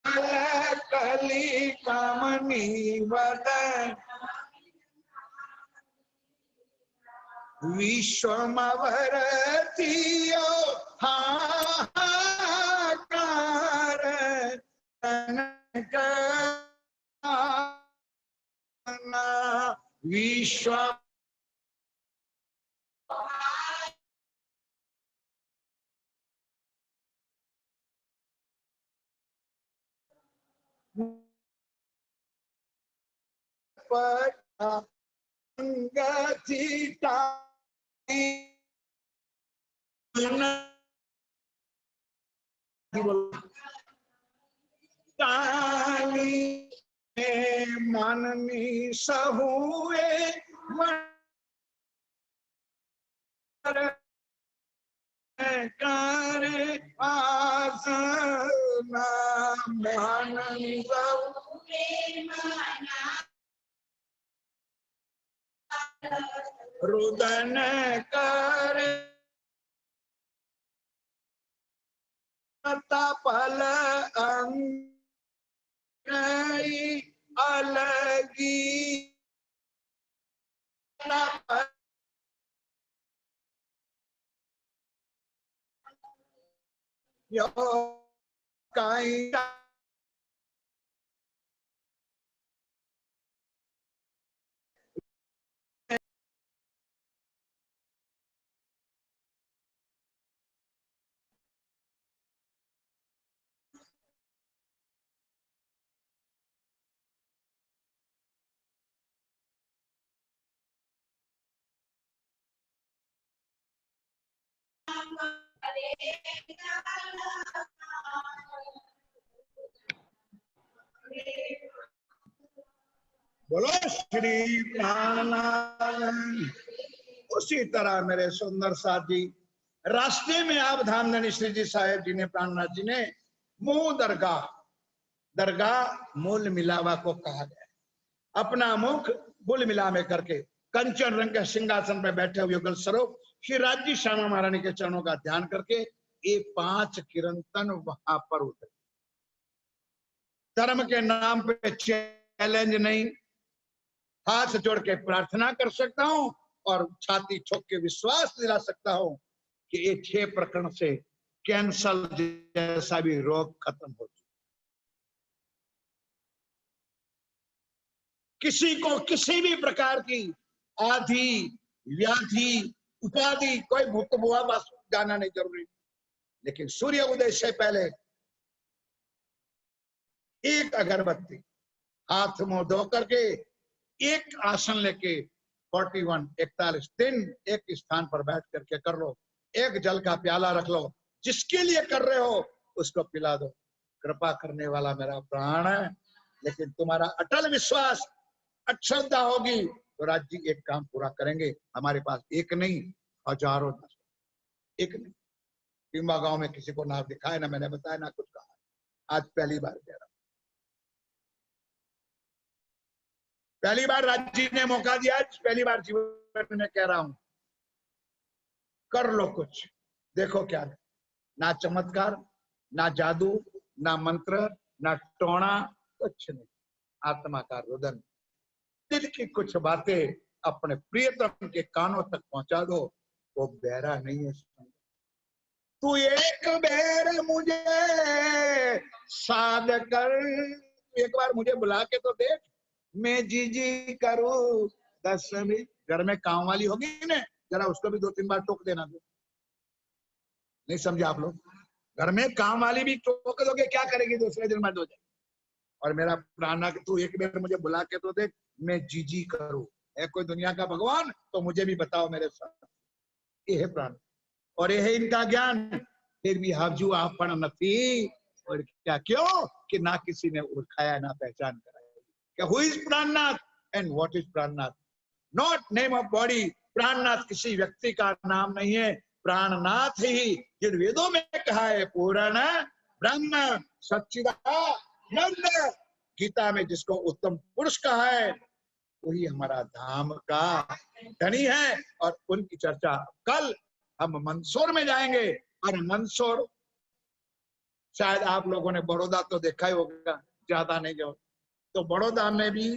कल कली कमनी बदन विश्वमवरतियो हाहाकार, विश्व मननी सहुए करे आसना मननी सहुए रुदन करे तपल अंगई अलगी यो काई बोलो श्री प्राणनाथ। उसी तरह मेरे सुंदर साथ जी रास्ते में आप धामधनी श्री जी साहेब जी ने प्राणनाथ जी ने मुंह दरगाह मूल मिलावा को कहा गया। अपना मुख मूल मिला में करके कंचन रंग के सिंहासन में बैठे हुए युगल स्वरूप श्री राज्य श्यामा महारानी के चरणों का ध्यान करके ये 5 किरंतन वहां पर उतरे। धर्म के नाम पे चैलेंज नहीं, हाथ जोड़ के प्रार्थना कर सकता हूं और छाती ठोक के विश्वास दिला सकता हूं कि ये 6 प्रकरण से कैंसर जैसा भी रोग खत्म हो चुका। किसी को किसी भी प्रकार की आधि व्याधि उपाधि कोई भूत बुआ बस जाना नहीं जरूरी, लेकिन सूर्य उदय से पहले एक अगरबत्ती हाथ मुंह धो करके एक आसन लेके 41 दिन एक स्थान पर बैठ करके कर लो। एक जल का प्याला रख लो, जिसके लिए कर रहे हो उसको पिला दो। कृपा करने वाला मेरा प्राण है, लेकिन तुम्हारा अटल विश्वास अक्षरता होगी तो राज्य एक काम पूरा करेंगे। हमारे पास एक नहीं हजारों, एक नहीं। टिम्बा गांव में किसी को ना दिखाया, ना मैंने बताया, ना कुछ कहा। आज पहली बार कह रहा हूं, पहली बार राज्य ने मौका दिया, पहली बार जीवन में कह रहा हूं कर लो कुछ। देखो क्या है, ना चमत्कार, ना जादू, ना मंत्र, ना टोना, कुछ नहीं। आत्मा का रुदन, दिल की कुछ बातें अपने प्रियतम के कानों तक पहुंचा दो। वो बहरा नहीं है। तू एक बेर मुझे साध कर, एक बार मुझे बुला के तो देख, मैं जी जी करूं 10 मिनट। घर में काम वाली होगी ना, जरा उसको भी 2-3 बार टोक देना। दो नहीं समझे आप लोग? घर में काम वाली भी टोक दोगे, क्या करेगी? दूसरे दिन बंद हो जाए। और मेरा प्राणा तू एक बार मुझे बुला के तो देख, मैं जी जी करूं। है कोई दुनिया का भगवान तो मुझे भी बताओ मेरे साथ। ये है प्राण और ये है इनका ज्ञान। फिर भी हजू आपन नथी, और क्या क्यों कि ना किसी ने उठाया ना पहचान कराई। Who is Prannath and what is Prannath? Not name of body. Prannath किसी व्यक्ति का नाम नहीं है। प्राणनाथ ही जिन वेदों में कहा है पूर्ण ब्रह्म सच्चिदानंद, गीता में जिसको उत्तम पुरुष कहा है, वही हमारा धाम का धनी है। और उनकी चर्चा कल हम मंदसौर में जाएंगे। और मंदसौर शायद आप लोगों ने बड़ौदा तो देखा ही होगा, ज्यादा नहीं जो। तो बड़ौदा में भी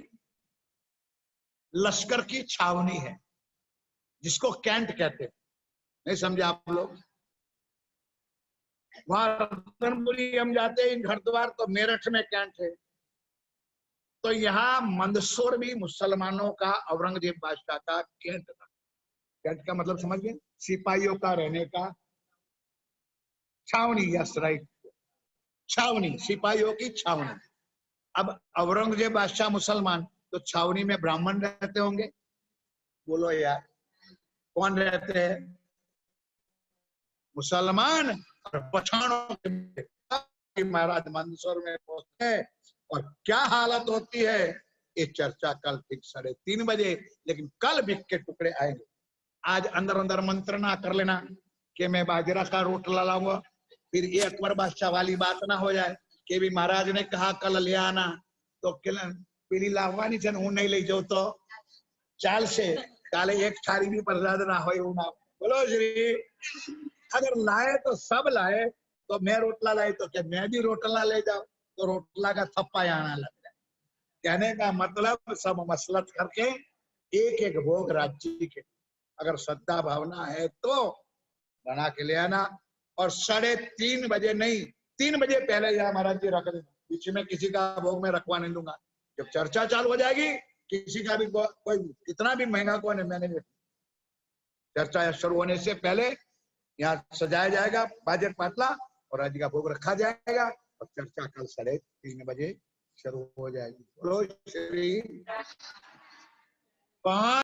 लश्कर की छावनी है जिसको कैंट कहते हैं। नहीं समझे आप लोग? वहां रतनपुरी हम जाते हैं, घर द्वार, तो मेरठ में कैंट है। तो यहाँ मंदसौर भी मुसलमानों का औरंगजेब बादशाह का कैंट था। कैंट का मतलब समझ गए, सिपाहियों का रहने का छावनी, यस राइट, छावनी, सिपाहियों की छावनी। अब औरंगजेब बादशाह मुसलमान, तो छावनी में ब्राह्मण रहते होंगे, बोलो यार कौन रहते हैं? मुसलमान और पठानों के। महाराज मंदसौर में पहुंचते और क्या हालत होती है, ये चर्चा कल ठीक 3:30 बजे, लेकिन कल बिक के टुकड़े आएंगे। आज अंदर अंदर मंत्रणा कर लेना कि मैं बाजरा का रोटला लाऊंगा, फिर ये अकबर बादशाह वाली बात ना हो जाए कि भी महाराज ने कहा कल ले आना, तो पीली लावવાની છે ને હું नहीं ले जाऊं तो चाल से काले एक थाली भी प्रसाद ना हो ना। बोलो श्री, अगर लाए तो सब लाए, तो मैं रोटला लाई तो क्या मैं भी रोटला ले जाऊं, तो रोटला का थप्पा आना लग जाए। कहने का मतलब सब मसलत करके एक एक भोग राज्य के, अगर श्रद्धा भावना है तो बना के ले आना। और 3:30 बजे नहीं, 3 बजे पहले यहाँ महाराज जी रख देना, बीच में किसी का भोग में रखवा नहीं दूंगा। जब चर्चा चालू हो जाएगी, किसी का भी कोई कितना भी महंगा कौन है, मैंने भी चर्चा शुरू होने से पहले यहाँ सजाया जाएगा बाजट पाटला और आज का भोग रखा जाएगा और चर्चा कल 3:30 बजे शुरू हो जाएगी। बोलो श्री 5